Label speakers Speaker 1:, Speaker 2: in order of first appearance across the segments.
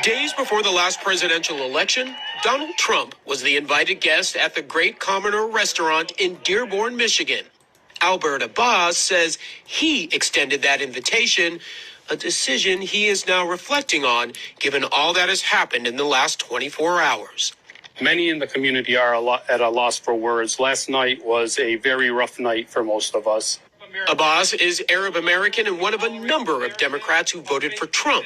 Speaker 1: Days before the last presidential election, Donald Trump was the invited guest at the Great Commoner restaurant in Dearborn, Michigan. Albert Abbas says he extended that invitation, a decision he is now reflecting on, given all that has happened in the last 24 hours.
Speaker 2: Many in the community are at a loss for words. Last night was a very rough night for most of us.
Speaker 1: Abbas is Arab American and one of a number of Democrats who voted for Trump.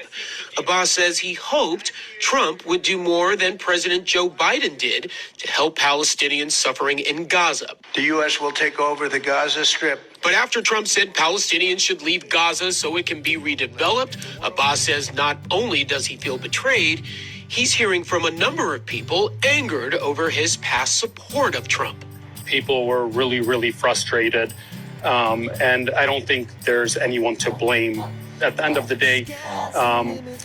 Speaker 1: Abbas says he hoped Trump would do more than President Joe Biden did to help Palestinians suffering in Gaza.
Speaker 3: The U.S. will take over the Gaza Strip.
Speaker 1: But after Trump said Palestinians should leave Gaza so it can be redeveloped, Abbas says not only does he feel betrayed, he's hearing from a number of people angered over his past support of Trump.
Speaker 2: People were really, really frustrated. And I don't think there's anyone to blame. At the end of the day,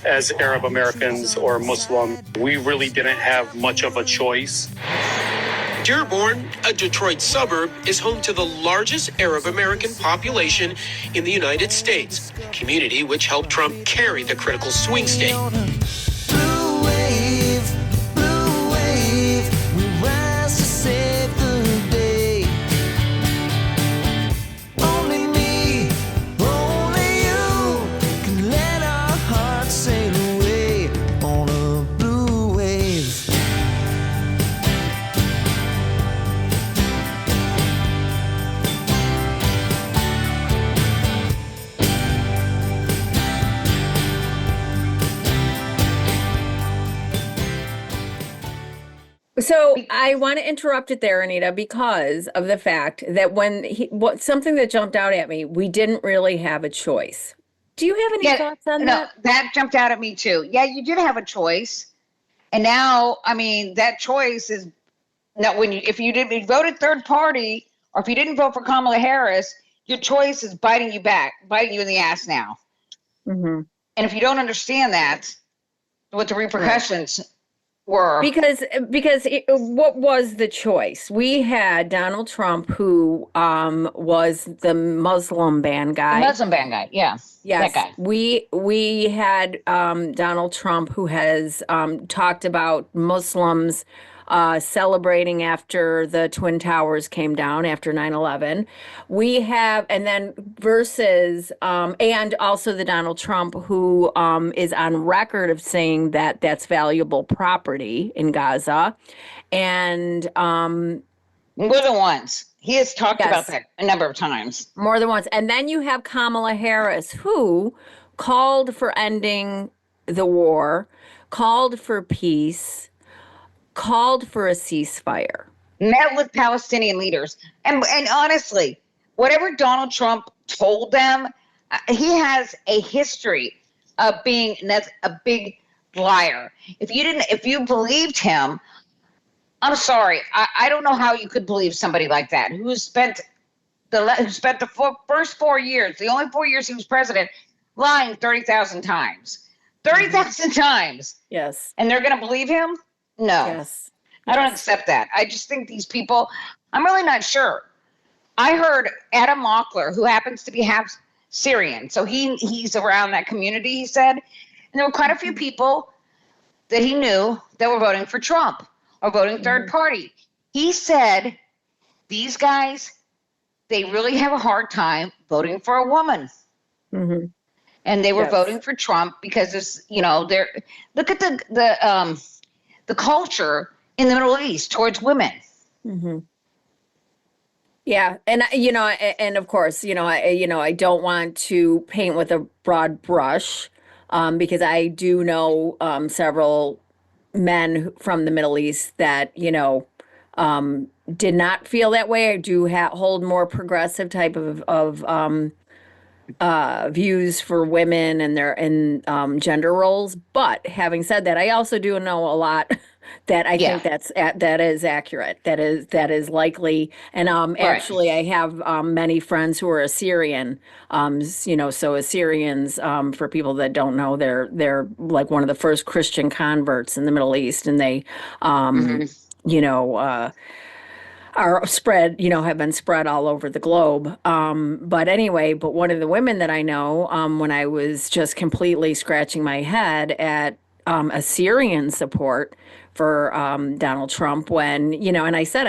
Speaker 2: as Arab Americans or Muslim, we really didn't have much of a choice.
Speaker 1: Dearborn, a Detroit suburb, is home to the largest Arab American population in the United States, a community which helped Trump carry the critical swing state.
Speaker 4: So I want to interrupt it there, Anita, because of the fact that something that jumped out at me, we didn't really have a choice. Do you have any thoughts on that?
Speaker 5: No, that jumped out at me too. Yeah, you did have a choice. And now, I mean, that choice is now if you voted third party, or if you didn't vote for Kamala Harris, your choice is biting you in the ass now.
Speaker 4: Mm-hmm.
Speaker 5: And if you don't understand that, what the repercussions were.
Speaker 4: Because what was the choice? We had Donald Trump, who was the Muslim ban guy.
Speaker 5: The Muslim ban guy, yeah.
Speaker 4: Yes,
Speaker 5: that guy.
Speaker 4: We had Donald Trump, who has talked about Muslims celebrating after the Twin Towers came down after 9/11. We have, and then versus, and also the Donald Trump who is on record of saying that that's valuable property in Gaza. And
Speaker 5: more than once. He has talked about that a number of times.
Speaker 4: More than once. And then you have Kamala Harris, who called for ending the war, called for peace, called for a ceasefire.
Speaker 5: Met with Palestinian leaders. And honestly, whatever Donald Trump told them, he has a history of being a big liar. If you believed him, I'm sorry. I don't know how you could believe somebody like that who spent the first 4 years, the only 4 years he was president, lying 30,000 times. 30,000 times.
Speaker 4: Yes.
Speaker 5: And they're going to believe him? No.
Speaker 4: Yes.
Speaker 5: I don't accept that. I just think these people, I'm really not sure. I heard Adam Mockler, who happens to be half Syrian, so he's around that community, he said, and there were quite a few people that he knew that were voting for Trump or voting third party. He said, these guys, they really have a hard time voting for a woman.
Speaker 4: Mm-hmm.
Speaker 5: And they were voting for Trump because it's, they're, look at the culture in the Middle East towards women.
Speaker 4: Mm-hmm. Yeah. And, and of course, I don't want to paint with a broad brush because I do know several men from the Middle East that, did not feel that way. I do hold more progressive type of views for women and their gender roles. But having said that, I also do know a lot that I think that is accurate. That is likely. And actually, I have many friends who are Assyrian. So Assyrians, for people that don't know, they're like one of the first Christian converts in the Middle East, and they, are spread, have been spread all over the globe. But one of the women that I know, when I was just completely scratching my head at a Syrian support for Donald Trump when, and I said,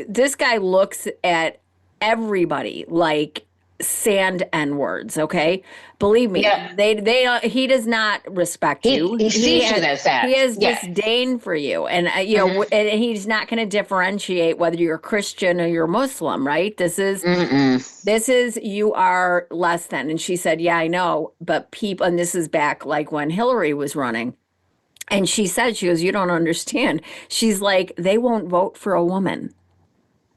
Speaker 4: this guy looks at everybody like sand N-words, okay? Believe me,
Speaker 5: Yeah.
Speaker 4: he does not respect you.
Speaker 5: He sees you as that.
Speaker 4: He has
Speaker 5: Yeah.
Speaker 4: disdain for you. And, and he's not going to differentiate whether you're Christian or you're Muslim, right? This is, you are less than. And she said, yeah, I know, but people, and this is back like when Hillary was running. And she goes, you don't understand. She's like, they won't vote for a woman.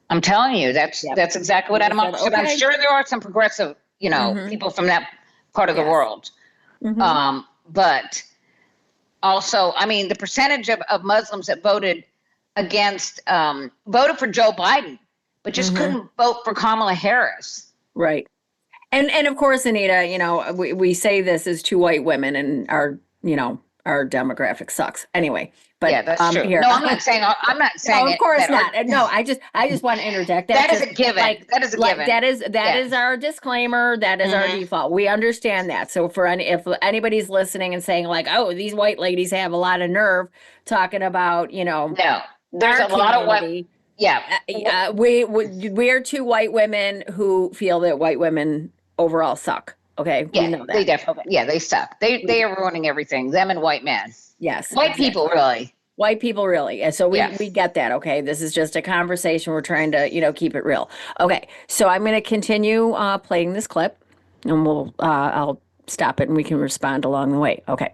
Speaker 5: I'm telling you, that's exactly what Adam said.
Speaker 4: Okay.
Speaker 5: I'm sure there are some progressive, people from that part of the world. But also, I mean, the percentage of Muslims that voted for Joe Biden, but just couldn't vote for Kamala Harris.
Speaker 4: Right. And of course, Anita, we say this as two white women, and our demographic sucks anyway. But
Speaker 5: yeah, that's true.
Speaker 4: Here,
Speaker 5: no, I'm not saying.
Speaker 4: No, of course not. No, I just want to interject.
Speaker 5: That is a given. That is a given.
Speaker 4: That is our disclaimer. That is our default. We understand that. So if anybody's listening and saying like, oh, these white ladies have a lot of nerve talking about,
Speaker 5: no, there's a lot of white. Yeah,
Speaker 4: we're two white women who feel that white women overall suck. Okay,
Speaker 5: yeah,
Speaker 4: we know that.
Speaker 5: They definitely, they suck. They are ruining everything. Them and white men.
Speaker 4: Yes,
Speaker 5: white people really.
Speaker 4: White people really. And so we get that. Okay, this is just a conversation. We're trying to keep it real. Okay, so I'm going to continue playing this clip, and I'll stop it and we can respond along the way. Okay.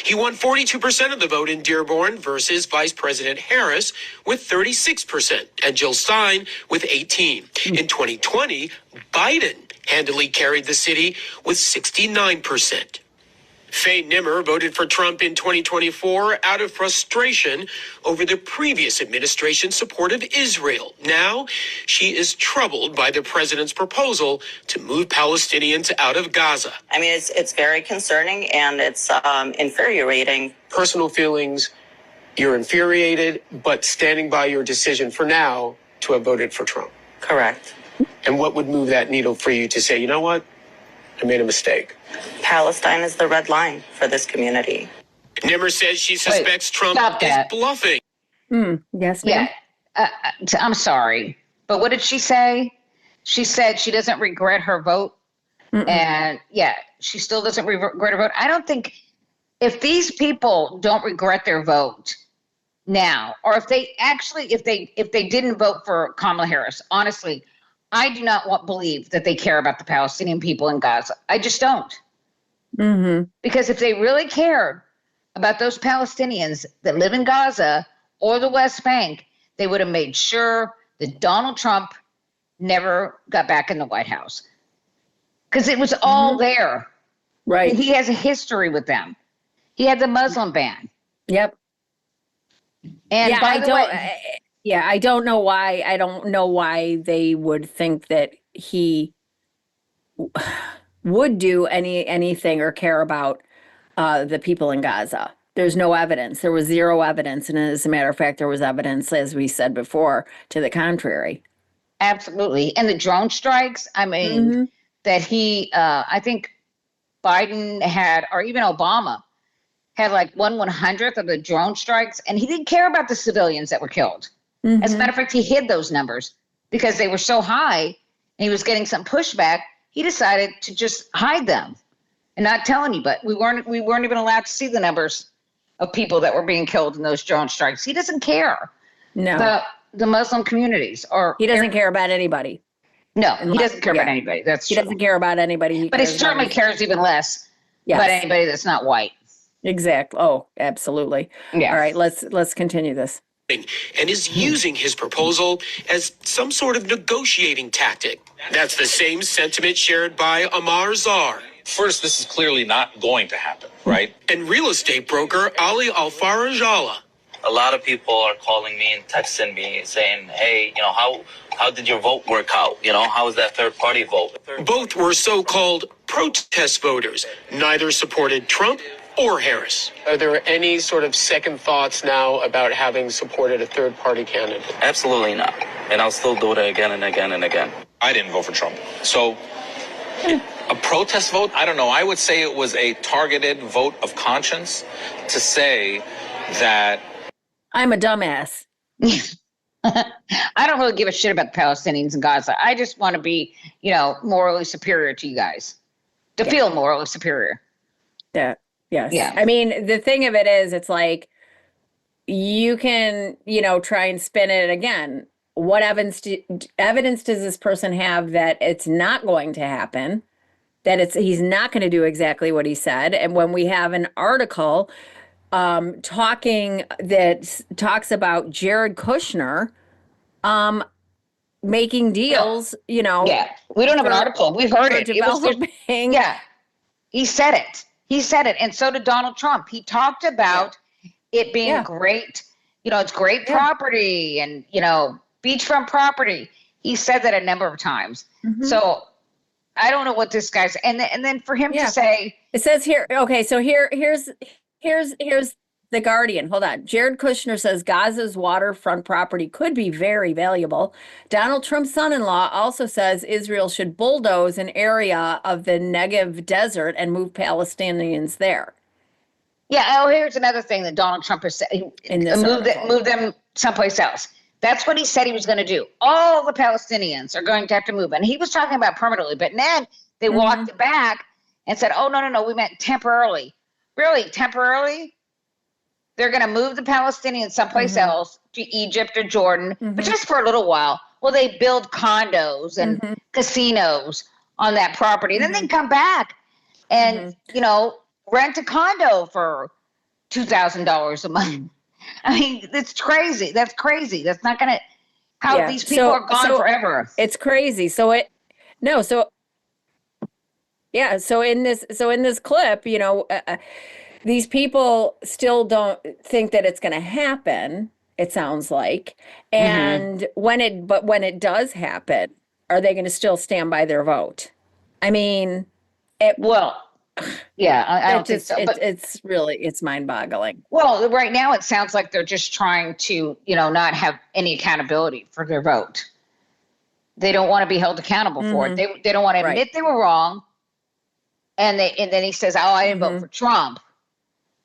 Speaker 1: He won 42% of the vote in Dearborn versus Vice President Harris with 36% and Jill Stein with 18%. In 2020, Biden handily carried the city with 69%. Faye Nimmer voted for Trump in 2024 out of frustration over the previous administration's support of Israel. Now, she is troubled by the president's proposal to move Palestinians out of Gaza.
Speaker 6: I mean, it's very concerning and it's infuriating.
Speaker 1: Personal feelings, you're infuriated, but standing by your decision for now to have voted for Trump.
Speaker 6: Correct.
Speaker 1: And what would move that needle for you to say, you know what? I made a mistake.
Speaker 6: Palestine is the red line for this community.
Speaker 1: Nimmer says she suspects Trump is bluffing.
Speaker 4: Yes, ma'am.
Speaker 5: Yeah. I'm sorry, but what did she say? She said she doesn't regret her vote. And she still doesn't regret her vote. I don't think if these people don't regret their vote now, or if they didn't vote for Kamala Harris, honestly, I do not believe that they care about the Palestinian people in Gaza. I just don't. Because if they really cared about those Palestinians that live in Gaza or the West Bank, they would have made sure that Donald Trump never got back in the White House. Because it was all there.
Speaker 4: Right.
Speaker 5: And he has a history with them. He had the Muslim ban.
Speaker 4: Yep.
Speaker 5: And by the way,
Speaker 4: I don't know why. I don't know why they would think that he would do anything or care about the people in Gaza. There's no evidence. There was zero evidence. And as a matter of fact, there was evidence, as we said before, to the contrary.
Speaker 5: Absolutely. And the drone strikes, I mean, that I think Biden had, or even Obama, had like 1/100th of the drone strikes. And he didn't care about the civilians that were killed. As a matter of fact, he hid those numbers because they were so high and he was getting some pushback. He decided to just hide them and not tell anybody. We weren't even allowed to see the numbers of people that were being killed in those drone strikes. He doesn't care.
Speaker 4: No.
Speaker 5: The Muslim communities
Speaker 4: he doesn't care about anybody.
Speaker 5: No, he doesn't care about anybody. That's true.
Speaker 4: He doesn't care about anybody.
Speaker 5: But he certainly cares even less about anybody that's not white.
Speaker 4: Exactly. Oh, absolutely.
Speaker 5: Yeah.
Speaker 4: All right, let's continue this.
Speaker 1: And is using his proposal as some sort of negotiating tactic. That's the same sentiment shared by Amar Zar.
Speaker 7: First, this is clearly not going to happen, right?
Speaker 1: And real estate broker Ali Alfarajala.
Speaker 8: A lot of people are calling me and texting me saying, hey, how did your vote work out? How was that third party vote?
Speaker 1: Both were so-called protest voters. Neither supported Trump or Harris. Are there any sort of second thoughts now about having supported a third-party candidate?
Speaker 8: Absolutely not. And I'll still do it again and again and again.
Speaker 7: I didn't vote for Trump. So A protest vote? I don't know. I would say it was a targeted vote of conscience to say that
Speaker 4: I'm a dumbass.
Speaker 5: I don't really give a shit about the Palestinians in Gaza. I just want to be, morally superior to you guys, to feel morally superior.
Speaker 4: Yeah. Yes.
Speaker 5: Yeah.
Speaker 4: I mean, the thing of it is, it's like you can, try and spin it again. What evidence does this person have that it's not going to happen? That he's not going to do exactly what he said? And when we have an article that talks about Jared Kushner making deals,
Speaker 5: Yeah. We don't have an article. We've heard it.
Speaker 4: Developing.
Speaker 5: Yeah. He said it. And so did Donald Trump. He talked about it being great. It's great property and, beachfront property. He said that a number of times. Mm-hmm. So I don't know what this guy's, and then for him to say,
Speaker 4: it says here, okay, so here's the Guardian. Hold on. Jared Kushner says Gaza's waterfront property could be very valuable. Donald Trump's son-in-law also says Israel should bulldoze an area of the Negev desert and move Palestinians there.
Speaker 5: Yeah. Oh, here's another thing that Donald Trump has said. Move them someplace else. That's what he said he was going to do. All the Palestinians are going to have to move. And he was talking about permanently, but then they walked it back and said, oh, no, we meant temporarily. Really, temporarily? They're going to move the Palestinians someplace else, to Egypt or Jordan, but just for a little while. Well, they build condos and casinos on that property. Then they come back and, rent a condo for $2,000 a month. I mean, it's crazy. That's crazy. That's not going to, these people are gone forever.
Speaker 4: It's crazy. So in this clip, these people still don't think that it's going to happen, it sounds like. And when it does happen, are they going to still stand by their vote? I mean, I don't think so. It's mind-boggling.
Speaker 5: Well, right now it sounds like they're just trying to, not have any accountability for their vote. They don't want to be held accountable for it. They don't want to admit they were wrong. And then he says, I didn't vote for Trump.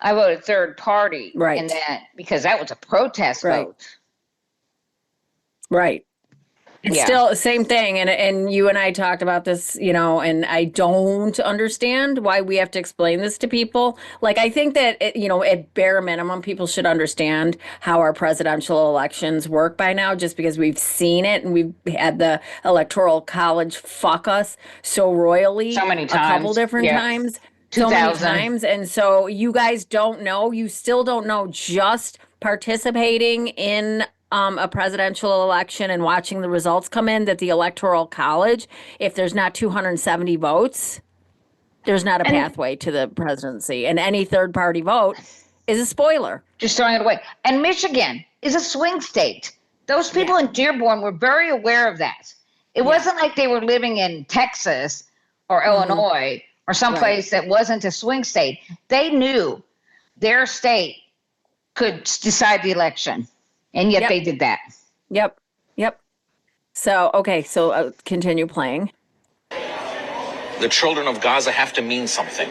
Speaker 5: I voted third party.
Speaker 4: Right.
Speaker 5: And that because that was a protest vote.
Speaker 4: Right. It's still the same thing. And you and I talked about this, and I don't understand why we have to explain this to people. Like, I think that, at bare minimum, people should understand how our presidential elections work by now, just because we've seen it and we've had the Electoral College fuck us so royally.
Speaker 5: So many times.
Speaker 4: A couple different times. So many times. And so you guys don't know, you still don't know, just participating in a presidential election and watching the results come in, that the Electoral College, if there's not 270 votes, there's not a pathway to the presidency. And any third party vote is a spoiler.
Speaker 5: Just throwing it away. And Michigan is a swing state. Those people in Dearborn were very aware of that. It wasn't like they were living in Texas or Illinois or someplace that wasn't a swing state. They knew their state could decide the election. And yet they did that.
Speaker 4: Yep. So, okay. So continue playing.
Speaker 7: the children of Gaza have to mean something.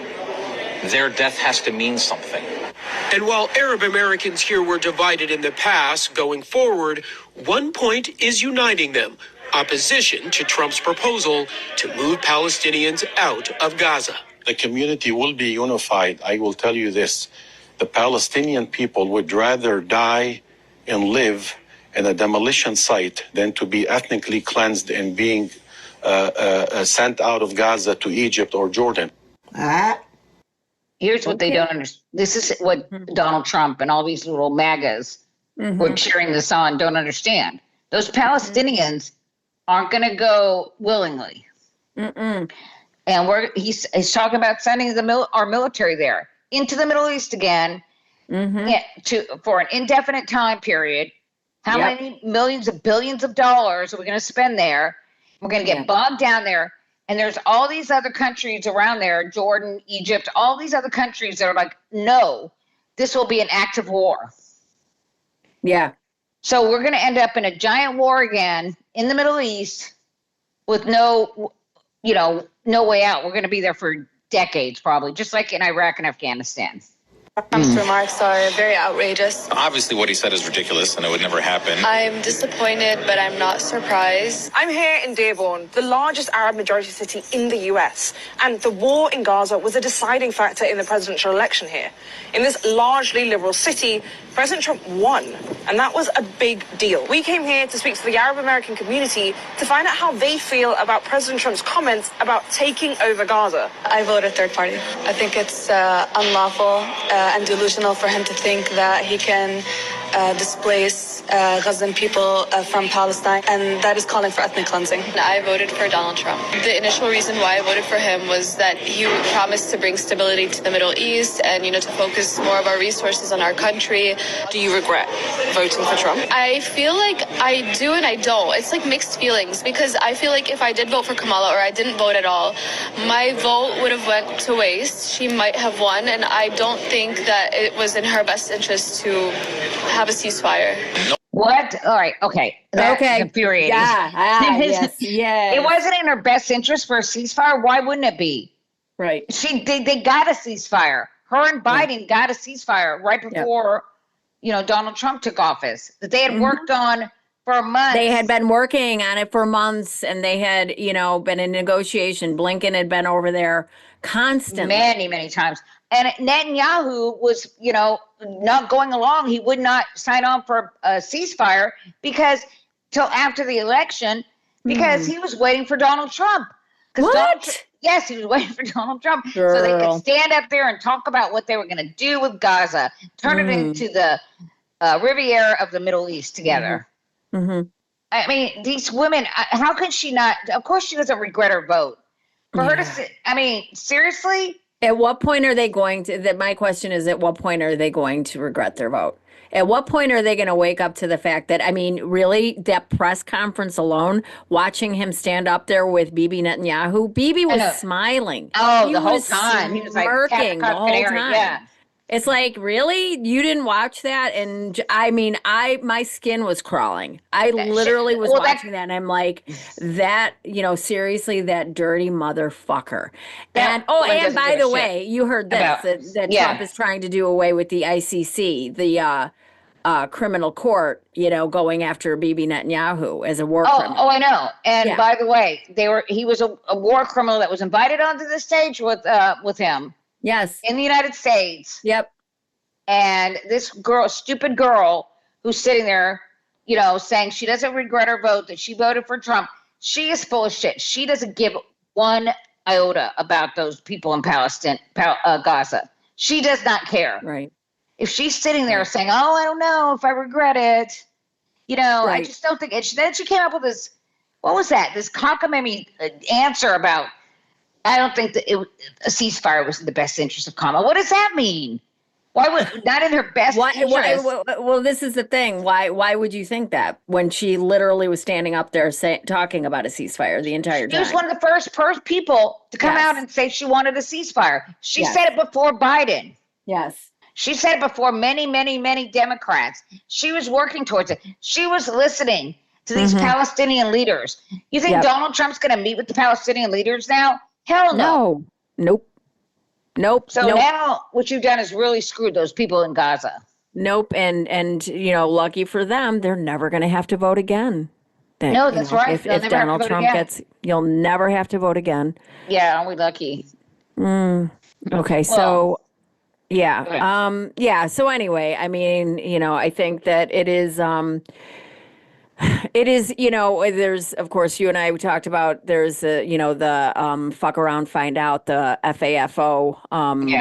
Speaker 7: Their death has to mean something.
Speaker 1: And while Arab Americans here were divided in the past, going forward, one point is uniting them: opposition to Trump's proposal to move Palestinians out of Gaza.
Speaker 9: The community will be unified. I will tell you this. The Palestinian people would rather die and live in a demolition site than to be ethnically cleansed and being sent out of Gaza to Egypt or Jordan.
Speaker 5: Here's what they don't understand. This is what Donald Trump and all these little MAGAs who are cheering this on don't understand. Those Palestinians aren't going to go willingly. And he's talking about sending our military there into the Middle East again for an indefinite time period. How many millions of billions of dollars are we going to spend there? We're going to get bogged down there. And there's all these other countries around there, Jordan, Egypt, all these other countries that are like, no, this will be an act of war.
Speaker 4: Yeah.
Speaker 5: So we're going to end up in a giant war again in the Middle East with no, no way out. We're going to be there for decades, probably, just like in Iraq and Afghanistan.
Speaker 10: Trump's remarks are very outrageous.
Speaker 7: Obviously, what he said is ridiculous, and it would never happen.
Speaker 10: I'm disappointed, but I'm not surprised.
Speaker 11: I'm here in Dearborn, the largest Arab majority city in the US, and the war in Gaza was a deciding factor in the presidential election here. In this largely liberal city, President Trump won, and that was a big deal. We came here to speak to the Arab American community to find out how they feel about President Trump's comments about taking over Gaza.
Speaker 10: I voted third party. I think it's unlawful and delusional for him to think that he can displace Gazan people from Palestine, and that is calling for ethnic cleansing. I voted for Donald Trump. The initial reason why I voted for him was that he promised to bring stability to the Middle East and, to focus more of our resources on our country.
Speaker 11: Do you regret voting for Trump?
Speaker 10: I feel like I do and I don't. It's like mixed feelings, because I feel like if I did vote for Kamala or I didn't vote at all, my vote would have went to waste. She might have won, and I don't think that it was in her best interest to have a ceasefire.
Speaker 5: What? All right. Okay. That's infuriating.
Speaker 4: Yeah. Yes.
Speaker 5: It wasn't in her best interest for a ceasefire. Why wouldn't it be?
Speaker 4: Right.
Speaker 5: They got a ceasefire. Her and Biden got a ceasefire right before, Donald Trump took office, that they had worked on for months.
Speaker 4: They had been working on it for months, and they had, been in negotiation. Blinken had been over there constantly.
Speaker 5: Many, many times. And Netanyahu was, not going along. He would not sign on for a ceasefire till after the election, because he was waiting for Donald Trump.
Speaker 4: What?
Speaker 5: Yes, he was waiting for Donald Trump. So they could stand up there and talk about what they were going to do with Gaza, turn it into the Riviera of the Middle East together.
Speaker 4: Mm-hmm.
Speaker 5: I mean, these women, how can she not? Of course she doesn't regret her vote. For her to, seriously?
Speaker 4: At what point are they going to, my question is, at what point are they going to regret their vote? At what point are they going to wake up to the fact that, really, that press conference alone, watching him stand up there with Bibi Netanyahu, Bibi was smiling.
Speaker 5: Oh, the whole time. He was
Speaker 4: smirking the whole time.
Speaker 5: Yeah.
Speaker 4: It's like, really? You didn't watch that? And my skin was crawling. I literally was watching that, and I'm like, that, seriously, that dirty motherfucker. And by the way, you heard this, that Trump is trying to do away with the ICC, the criminal court, going after Bibi Netanyahu as a war criminal.
Speaker 5: Oh, I know. And by the way, he was a war criminal that was invited onto the stage with him.
Speaker 4: Yes.
Speaker 5: In the United States.
Speaker 4: Yep.
Speaker 5: And this stupid girl who's sitting there, saying she doesn't regret her vote, that she voted for Trump. She is full of shit. She doesn't give one iota about those people in Palestine, Gaza. She does not care.
Speaker 4: Right.
Speaker 5: If she's sitting there saying, I don't know if I regret it, I just don't think it. Then she came up with this, what was that? This cockamamie answer about, I don't think that a ceasefire was in the best interest of Kamala. What does that mean? Why would not in her best interest?
Speaker 4: Well, this is the thing. Why would you think that when she literally was standing up there talking about a ceasefire the entire time?
Speaker 5: She was one of the first people to come out and say she wanted a ceasefire. She said it before Biden.
Speaker 4: Yes.
Speaker 5: She said it before many, many, many Democrats. She was working towards it. She was listening to these Palestinian leaders. You think Donald Trump's going to meet with the Palestinian leaders now? Hell no. Nope. So now what you've done is really screwed those people in Gaza.
Speaker 4: Nope. And lucky for them, they're never going to have to vote again.
Speaker 5: No, that's right.
Speaker 4: If Donald Trump you'll never have to vote again.
Speaker 5: Yeah, aren't we lucky?
Speaker 4: Okay, so so anyway, I think that it is there's, of course, you and I, we talked about, there's the fuck around, find out, the FAFO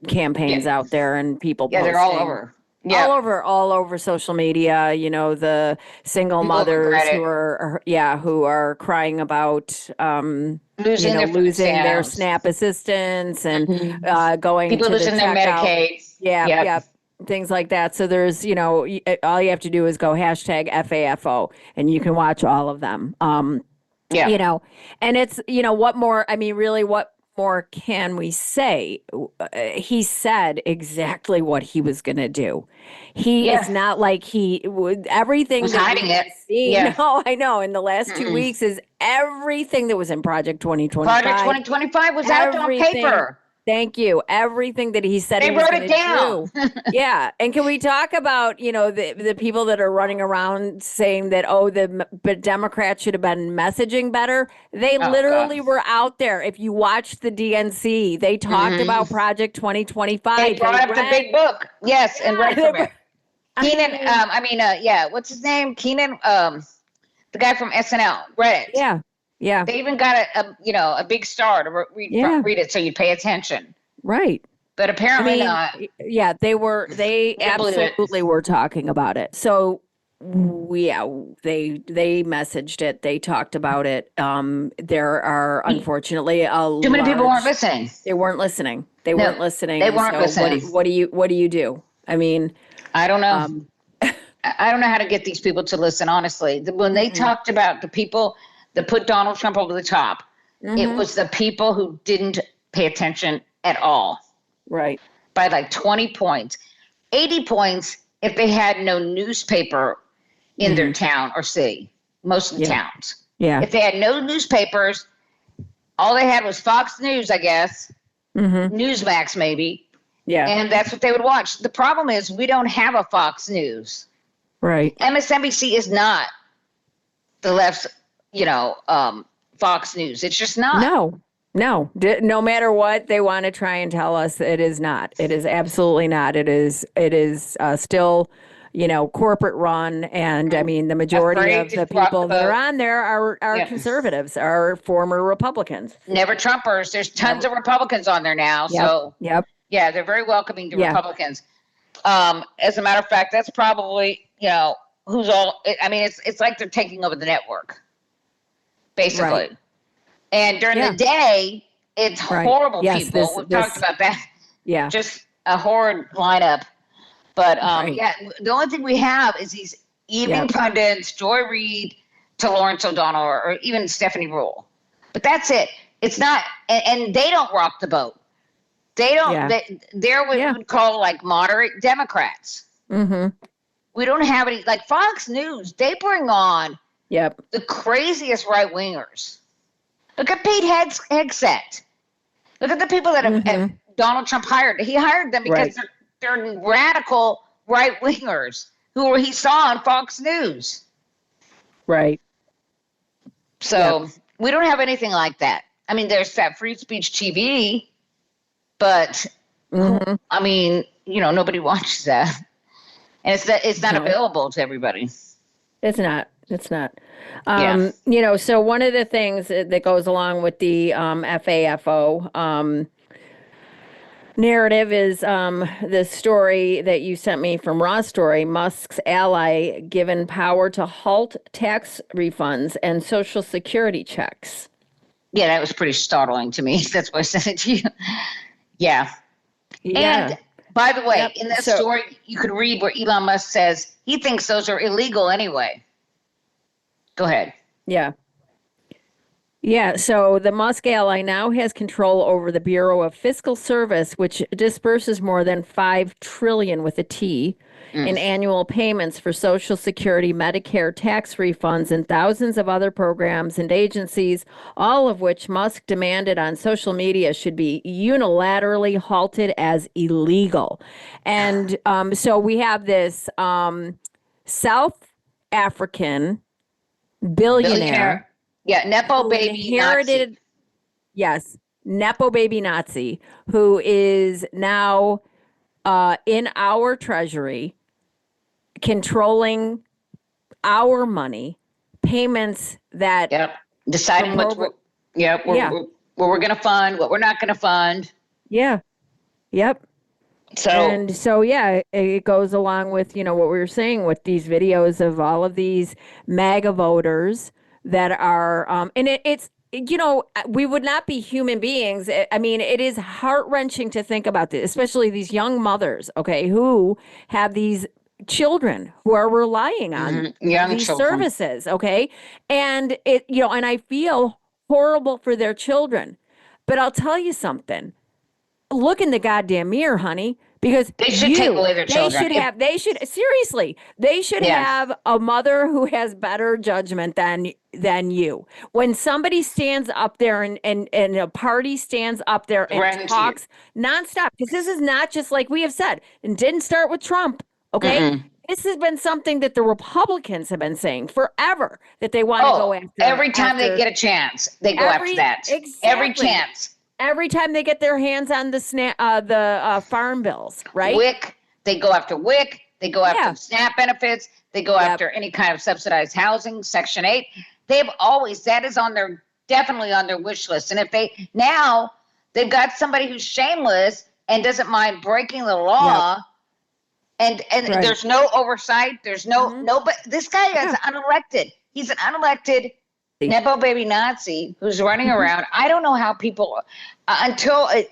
Speaker 4: campaigns out there, and people posting.
Speaker 5: They're all over. Yeah.
Speaker 4: All over social media, the single mothers who are crying about losing their SNAP assistance and going
Speaker 5: people
Speaker 4: to
Speaker 5: losing
Speaker 4: the
Speaker 5: their Medicaid.
Speaker 4: Yeah. Things like that. So there's, all you have to do is go #FAFO and you can watch all of them. And it's, what more, really, what more can we say? He said exactly what he was going to do. It's not like he would everything
Speaker 5: was
Speaker 4: that
Speaker 5: hiding
Speaker 4: we've
Speaker 5: it.
Speaker 4: seen.
Speaker 5: Yeah.
Speaker 4: No, I know. In the last 2 weeks is everything that was in Project 2025.
Speaker 5: Project 2025 was out on paper.
Speaker 4: Thank you. Everything that he said
Speaker 5: They
Speaker 4: he was
Speaker 5: wrote
Speaker 4: going
Speaker 5: it
Speaker 4: to
Speaker 5: down.
Speaker 4: do. Yeah. And can we talk about, the people that are running around saying that, but Democrats should have been messaging better? They literally were out there. If you watched the DNC, they talked about Project 2025.
Speaker 5: They brought up the big book. Yes, and read from it. Keenan, what's his name? Keenan, the guy from SNL, read it.
Speaker 4: Yeah. Yeah.
Speaker 5: They even got a big star to read it so you pay attention.
Speaker 4: Right.
Speaker 5: But apparently not.
Speaker 4: Yeah, they absolutely were talking about it. So they messaged it. They talked about it. There are unfortunately
Speaker 5: too many people weren't listening.
Speaker 4: They weren't listening. They weren't listening.
Speaker 5: They weren't listening.
Speaker 4: What do you do? I mean,
Speaker 5: I don't know. I don't know how to get these people to listen, honestly. When they talked about the people that put Donald Trump over the top, it was the people who didn't pay attention at all.
Speaker 4: Right.
Speaker 5: By like 20 points. 80 points if they had no newspaper in their town or city. Most of the towns.
Speaker 4: Yeah.
Speaker 5: If they had no newspapers, all they had was Fox News, I guess. Newsmax, maybe.
Speaker 4: Yeah.
Speaker 5: And that's what they would watch. The problem is we don't have a Fox News.
Speaker 4: Right.
Speaker 5: MSNBC is not the left's, Fox News. It's just not.
Speaker 4: No. No matter what they want to try and tell us, it is not. It is absolutely not. It is still, corporate run. And I mean, the majority of the people that are on there are conservatives, are former Republicans.
Speaker 5: Never Trumpers. There's tons of Republicans on there now. So yeah, they're very welcoming to Republicans. As a matter of fact, that's probably, who's all, I mean, it's like they're taking over the network, basically. Right. And during the day, it's horrible people. We've talked about that. Yeah. Just a horrid lineup. But the only thing we have is these evening pundits, Joy Reid to Lawrence O'Donnell, or even Stephanie Rule. But that's it. It's not, and they don't rock the boat. They don't, they're what we would call like moderate Democrats. We don't have any, like Fox News, they bring on the craziest right wingers. Look at Pete Hegseth. Look at the people that have Donald Trump hired. He hired them because they're radical right wingers who he saw on Fox News.
Speaker 4: Right.
Speaker 5: So we don't have anything like that. I mean, there's that free speech TV, but I mean, nobody watches that, and it's not available to everybody.
Speaker 4: It's not. So one of the things that goes along with the FAFO narrative is the story that you sent me from Raw Story, Musk's ally given power to halt tax refunds and Social Security checks.
Speaker 5: Yeah, that was pretty startling to me. That's why I sent it to you. Yeah. And by the way, in that story, you could read where Elon Musk says he thinks those are illegal anyway. Go ahead.
Speaker 4: Yeah. So the Musk ally now has control over the Bureau of Fiscal Service, which disperses more than $5 trillion with a T in annual payments for Social Security, Medicare tax refunds, and thousands of other programs and agencies, all of which Musk demanded on social media should be unilaterally halted as illegal. And so we have this South African billionaire.
Speaker 5: Nepo baby Nazi.
Speaker 4: Yes, Nepo baby Nazi, who is now in our treasury, controlling our money, payments that
Speaker 5: deciding what we're going to fund, what we're not going to fund.
Speaker 4: So it goes along with, what we were saying with these videos of all of these MAGA voters that are, and it's, we would not be human beings. I mean, it is heart-wrenching to think about this, especially these young mothers, who have these children who are relying on these services, and it, and I feel horrible for their children. But I'll tell you something. Look in the goddamn mirror, honey, because
Speaker 5: they should take away their children.
Speaker 4: They should have a mother who has better judgment than you. When somebody stands up there and a party stands up there and talks nonstop, because this is not just like we have said, and didn't start with Trump, okay? This has been something that the Republicans have been saying forever, that they want to go after.
Speaker 5: Every time they get a chance, they go after that.
Speaker 4: Exactly.
Speaker 5: Every chance.
Speaker 4: Every time they get their hands on the farm bills, right?
Speaker 5: WIC, they go after WIC. They go after SNAP benefits. They go after any kind of subsidized housing, Section 8. That is definitely on their wish list. And if they've got somebody who's shameless and doesn't mind breaking the law, and there's no oversight. There's but this guy is unelected. He's an unelected Nepo baby Nazi who's running around. I don't know how people, until it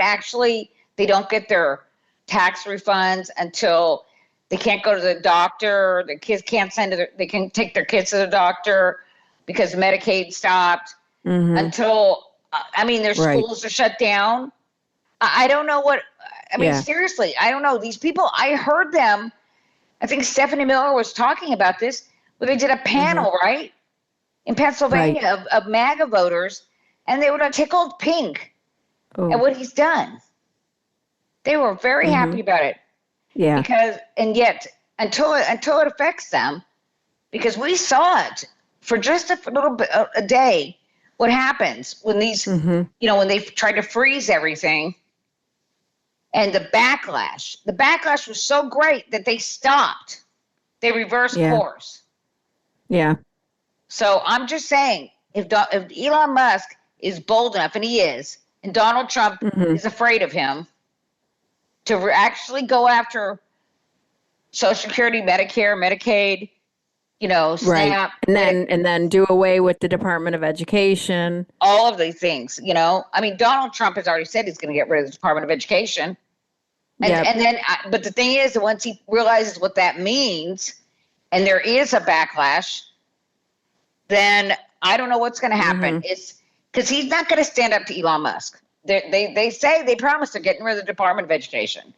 Speaker 5: actually, they don't get their tax refunds, until they can't go to the doctor, the kids can't they can take their kids to the doctor because Medicaid stopped, until, their schools are shut down. I don't know seriously, I don't know. These people, I heard them, I think Stephanie Miller was talking about this, where they did a panel, right? In Pennsylvania of MAGA voters, and they were tickled pink at what he's done. They were very happy about it.
Speaker 4: Yeah.
Speaker 5: And yet, until it affects them, because we saw it for just a little bit, a day, what happens when these, when they tried to freeze everything, and the backlash was so great that they stopped. They reversed course.
Speaker 4: Yeah.
Speaker 5: So I'm just saying, if Elon Musk is bold enough, and he is, and Donald Trump is afraid of him, to actually go after Social Security, Medicare, Medicaid, SNAP,
Speaker 4: and then do away with the Department of Education,
Speaker 5: all of these things. Donald Trump has already said he's going to get rid of the Department of Education, and then, but the thing is, once he realizes what that means, and there is a backlash, then I don't know what's going to happen. It's because he's not going to stand up to Elon Musk. They promised they're getting rid of the Department of Education.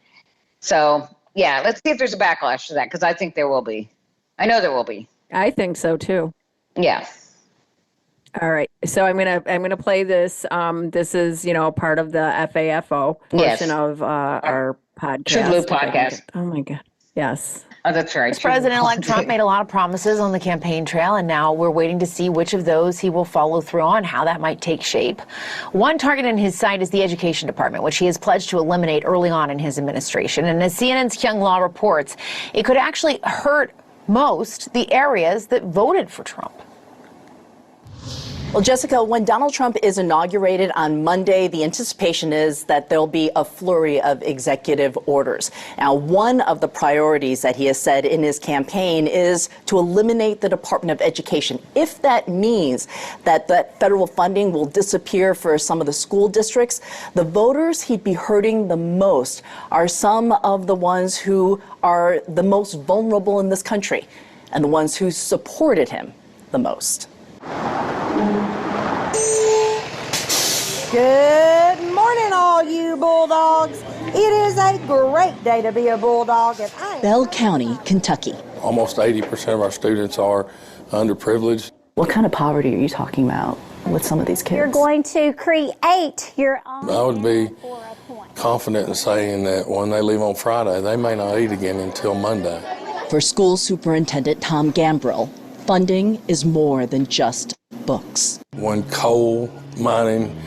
Speaker 5: So let's see if there's a backlash to that, because I think there will be. I know there will be.
Speaker 4: I think so too.
Speaker 5: Yeah.
Speaker 4: All right. So I'm gonna play this. This is part of the FAFO portion of our podcast.
Speaker 5: TruBlu podcast.
Speaker 4: Oh my God. Yes.
Speaker 5: Oh, that's right.
Speaker 12: President-elect Trump made a lot of promises on the campaign trail, and now we're waiting to see which of those he will follow through on, how that might take shape. One target in his sight is the Education Department, which he has pledged to eliminate early on in his administration. And as CNN's Kyung Law reports, it could actually hurt most the areas that voted for Trump.
Speaker 13: Well, Jessica, when Donald Trump is inaugurated on Monday, the anticipation is that there'll be a flurry of executive orders. Now, one of the priorities that he has said in his campaign is to eliminate the Department of Education. If that means that federal funding will disappear for some of the school districts, the voters he'd be hurting the most are some of the ones who are the most vulnerable in this country and the ones who supported him the most.
Speaker 14: Good morning, all you Bulldogs. It is a great day to be a Bulldog.
Speaker 13: Bell County, Kentucky.
Speaker 15: Almost 80% of our students are underprivileged.
Speaker 13: What kind of poverty are you talking about with some of these kids?
Speaker 16: You're going to create your own.
Speaker 15: I would be confident in saying that when they leave on Friday, they may not eat again until Monday.
Speaker 13: For School Superintendent Tom Gambrill, funding is more than just books.
Speaker 15: When coal mining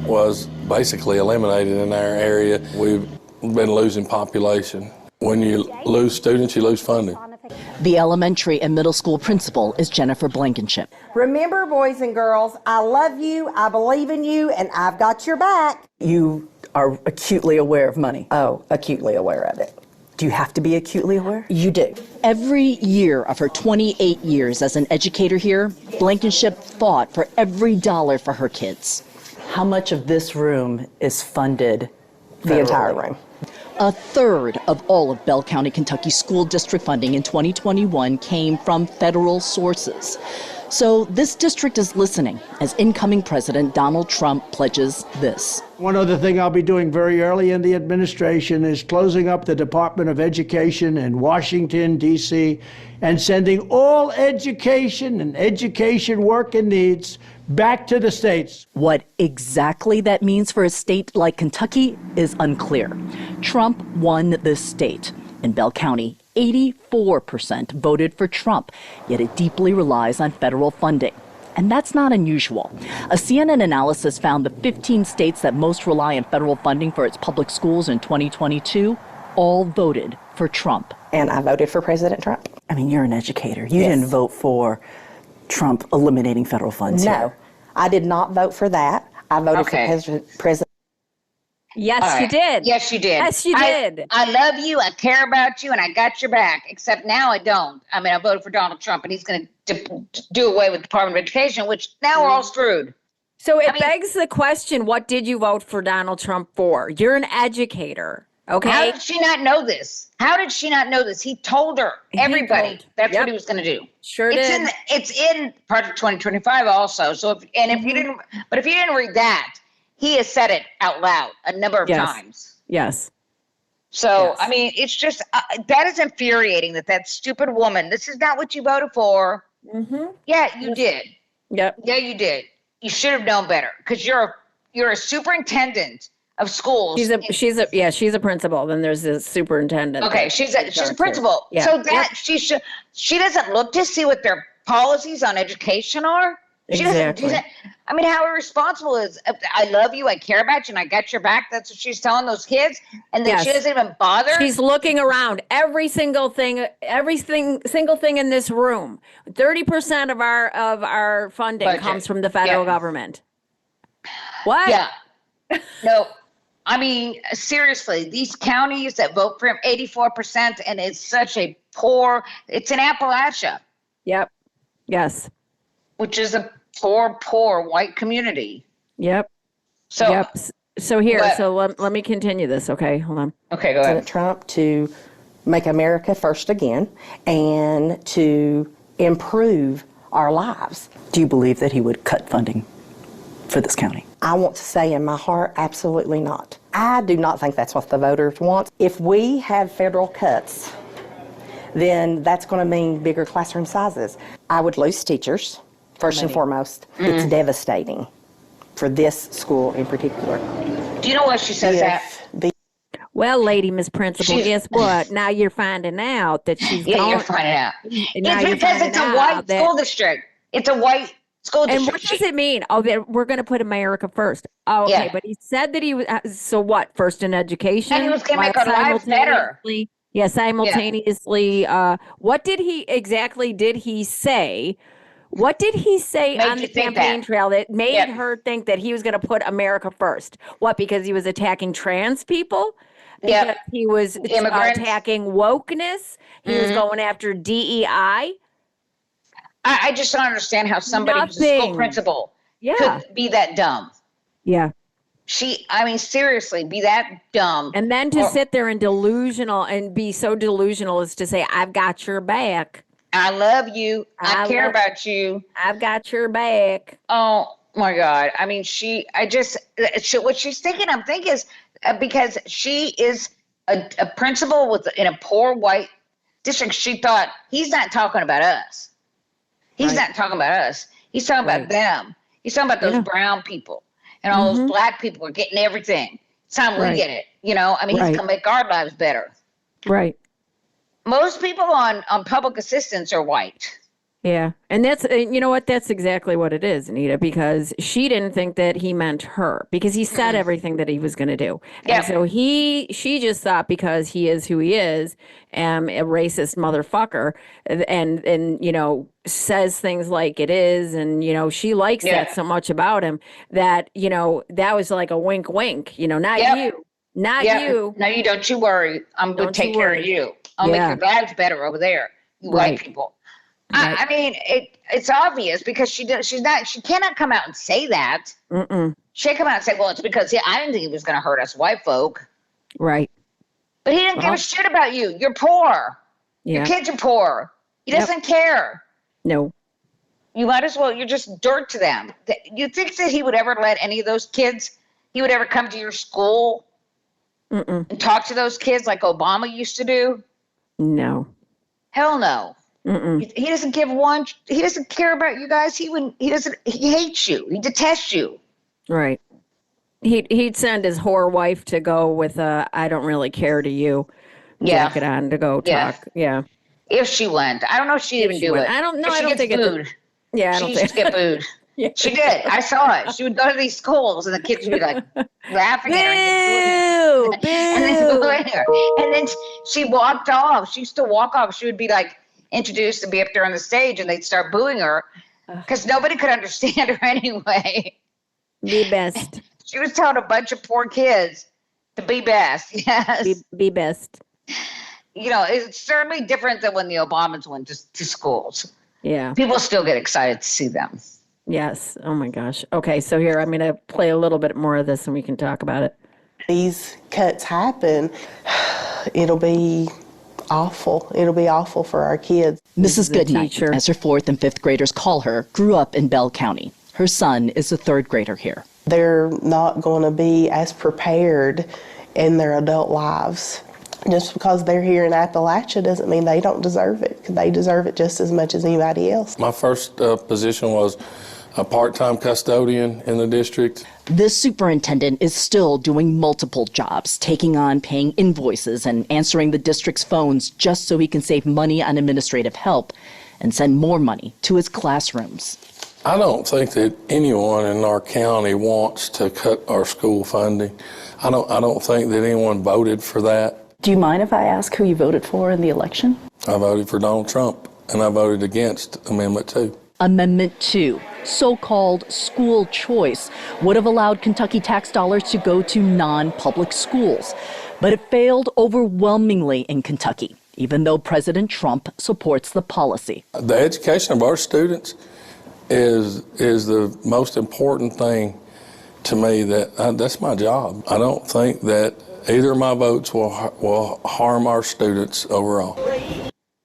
Speaker 15: was basically eliminated in our area, we've been losing population. When you lose students, you lose funding.
Speaker 13: The elementary and middle school principal is Jennifer Blankenship.
Speaker 14: Remember, boys and girls, I love you, I believe in you, and I've got your back.
Speaker 13: You are acutely aware of money. Oh, acutely aware of it. Do you have to be acutely aware? You do. Every year of her 28 years as an educator here, Blankenship fought for every dollar for her kids. How much of this room is funded?
Speaker 14: The entire room.
Speaker 13: A third of all of Bell County, Kentucky school district funding in 2021 came from federal sources. So this district is listening as incoming President Donald Trump pledges this.
Speaker 17: One other thing I'll be doing very early in the administration is closing up the Department of Education in Washington, D.C., and sending all education and education work and needs back to the states.
Speaker 13: What exactly that means for a state like Kentucky is unclear. Trump won this state. In Bell County, 84% voted for Trump, yet it deeply relies on federal funding. And that's not unusual. A CNN analysis found the 15 states that most rely on federal funding for its public schools in 2022 all voted for Trump.
Speaker 18: And I voted for President Trump.
Speaker 13: I mean, you're an educator. You
Speaker 18: Yes.
Speaker 13: didn't vote for Trump eliminating federal funds
Speaker 18: No,
Speaker 13: here.
Speaker 18: I did not vote for that. I voted
Speaker 5: Okay.
Speaker 18: for President.
Speaker 4: Yes,
Speaker 5: All right.
Speaker 4: you did.
Speaker 5: Yes, you did.
Speaker 4: Yes, you did.
Speaker 5: I love you. I care about you, and I got your back. Except now I don't. I mean, I voted for Donald Trump, and he's going to do away with the Department of Education, which now we're all screwed.
Speaker 4: So it begs the question, what did you vote for Donald Trump for? You're an educator, okay?
Speaker 5: How did she not know this? How did she not know this? He told her, everybody, that's what he was going to do.
Speaker 4: Sure
Speaker 5: it's
Speaker 4: did.
Speaker 5: It's in Project 2025 also. So if you didn't read that, he has said it out loud a number of times.
Speaker 4: Yes.
Speaker 5: So, I mean, it's just, that is infuriating that stupid woman, this is not what you voted for.
Speaker 4: Mm-hmm.
Speaker 5: Yeah, you did.
Speaker 4: Yep.
Speaker 5: Yeah, you did. You should have known better because you're a superintendent of schools.
Speaker 4: She's a principal. Then there's the superintendent.
Speaker 5: Okay, she's a principal.
Speaker 4: Yeah.
Speaker 5: So that she doesn't look to see what their policies on education are. She doesn't do that. I mean, how irresponsible is, I love you, I care about you, and I got your back. That's what she's telling those kids. And then she doesn't even bother.
Speaker 4: She's looking around every single thing in this room. 30% of our funding
Speaker 5: Budget.
Speaker 4: comes from the federal government. What?
Speaker 5: Yeah. No. I mean, seriously, these counties that vote for him, 84%, and it's such a it's in Appalachia.
Speaker 4: Yep. Yes.
Speaker 5: Which is a poor white community.
Speaker 4: Yep.
Speaker 5: So,
Speaker 4: So let me continue this. Okay, hold on.
Speaker 5: Okay, go ahead.
Speaker 18: President Trump to make America first again and to improve our lives.
Speaker 13: Do you believe that he would cut funding for this county?
Speaker 18: I want to say in my heart, absolutely not. I do not think that's what the voters want. If we have federal cuts, then that's going to mean bigger classroom sizes. I would lose teachers, first and foremost. It's devastating for this school in particular.
Speaker 5: Do you know why she says that?
Speaker 4: Well, lady, Miss Principal, guess what? Now you're finding out that she's
Speaker 5: Yeah,
Speaker 4: gone.
Speaker 5: you're finding out.
Speaker 4: Now
Speaker 5: It's
Speaker 4: you're
Speaker 5: because
Speaker 4: finding
Speaker 5: it's a
Speaker 4: out
Speaker 5: white
Speaker 4: that-
Speaker 5: school district. It's a white school district.
Speaker 4: And what does it mean? Oh, that we're going to put America first. Oh, okay.
Speaker 5: Yeah.
Speaker 4: But he said that he was, so what? First in education?
Speaker 5: And he was going to make our lives better.
Speaker 4: Yeah, simultaneously. What did he say? What did he say
Speaker 5: Made
Speaker 4: on
Speaker 5: you
Speaker 4: the
Speaker 5: think
Speaker 4: campaign
Speaker 5: that.
Speaker 4: trail that made
Speaker 5: Yep.
Speaker 4: her think that he was going to put America first? What, because he was attacking trans people?
Speaker 5: Yep.
Speaker 4: Because he was
Speaker 5: Immigrants.
Speaker 4: attacking wokeness? He was going after DEI?
Speaker 5: I just don't understand how somebody who's a school
Speaker 4: Nothing.
Speaker 5: principal
Speaker 4: Yeah.
Speaker 5: could be that dumb.
Speaker 4: Yeah.
Speaker 5: Seriously, be that dumb.
Speaker 4: And then to sit there and be so delusional as to say, I've got your back.
Speaker 5: I love you. I care about you.
Speaker 4: I've got your back.
Speaker 5: Oh my God. I mean, what she's thinking, I'm thinking is because she is a principal in a poor white district, she thought he's not talking about us. He's not talking about us. He's talking about them. He's talking about those brown people and all those black people are getting everything. It's time we get it. You know, I mean, he's going to make our lives better.
Speaker 4: Right.
Speaker 5: Most people on public assistance are white.
Speaker 4: Yeah. And that's, you know what? That's exactly what it is, Anita, because she didn't think that he meant her because he said everything that he was going to do. And so she just thought because he is who he is, a racist motherfucker and, you know, says things like it is. And, you know, she likes that so much about him that, you know, that was like a wink, wink, you know, not you, not you.
Speaker 5: No, you don't you worry. I'm going to take care of you. I'll make your lives better over there, you white people. Right. I mean, it's obvious because she cannot come out and say that. She can't come out and say, well, it's because I didn't think he was going to hurt us white folk.
Speaker 4: Right.
Speaker 5: But he didn't give a shit about you. You're poor.
Speaker 4: Yeah.
Speaker 5: Your kids are poor. He doesn't care.
Speaker 4: No.
Speaker 5: You might as well, you're just dirt to them. You think that he would ever let any of those kids, he would ever come to your school and talk to those kids like Obama used to do?
Speaker 4: No.
Speaker 5: Hell no. He doesn't give one, he doesn't care about you guys. He hates you. He detests you.
Speaker 4: Right. He'd send his whore wife to go with a "I don't really care" to you jacket on to go talk. Yeah.
Speaker 5: If she went. I don't know if she'd even do it.
Speaker 4: I don't know.
Speaker 5: If
Speaker 4: I
Speaker 5: she
Speaker 4: don't
Speaker 5: gets
Speaker 4: think
Speaker 5: booed.
Speaker 4: Yeah, I
Speaker 5: She
Speaker 4: don't
Speaker 5: used
Speaker 4: think
Speaker 5: to get booed.
Speaker 4: Yeah.
Speaker 5: She did. I saw it. She would go to these schools and the kids would be like laughing at her.
Speaker 4: Boo!
Speaker 5: And then booing her. And then she walked off. She used to walk off. She would be like introduced and be up there on the stage and they'd start booing her because nobody could understand her anyway.
Speaker 4: Be best.
Speaker 5: She was telling a bunch of poor kids to be best. Yes.
Speaker 4: Be best.
Speaker 5: You know, it's certainly different than when the Obamas went to schools.
Speaker 4: Yeah.
Speaker 5: People still get excited to see them.
Speaker 4: Yes. Oh my gosh. Okay, so here I'm going to play a little bit more of this and we can talk about it.
Speaker 19: These cuts happen, it'll be awful. It'll be awful for our kids.
Speaker 13: Mrs. Goodnight, as her 4th and 5th graders call her, grew up in Bell County. Her son is a 3rd grader here.
Speaker 19: They're not going to be as prepared in their adult lives. Just because they're here in Appalachia doesn't mean they don't deserve it. They deserve it just as much as anybody else.
Speaker 15: My first position was a part-time custodian in the district.
Speaker 13: This superintendent is still doing multiple jobs, taking on paying invoices and answering the district's phones just so he can save money on administrative help and send more money to his classrooms.
Speaker 15: I don't think that anyone in our county wants to cut our school funding. I don't think that anyone voted for that.
Speaker 13: Do you mind if I ask who you voted for in the election?
Speaker 15: I voted for Donald Trump, and I voted against Amendment 2.
Speaker 13: Amendment 2, so-called school choice, would have allowed Kentucky tax dollars to go to non-public schools. But it failed overwhelmingly in Kentucky, even though President Trump supports the policy.
Speaker 15: The education of our students is the most important thing to me. That's my job. I don't think that either of my votes will harm our students overall.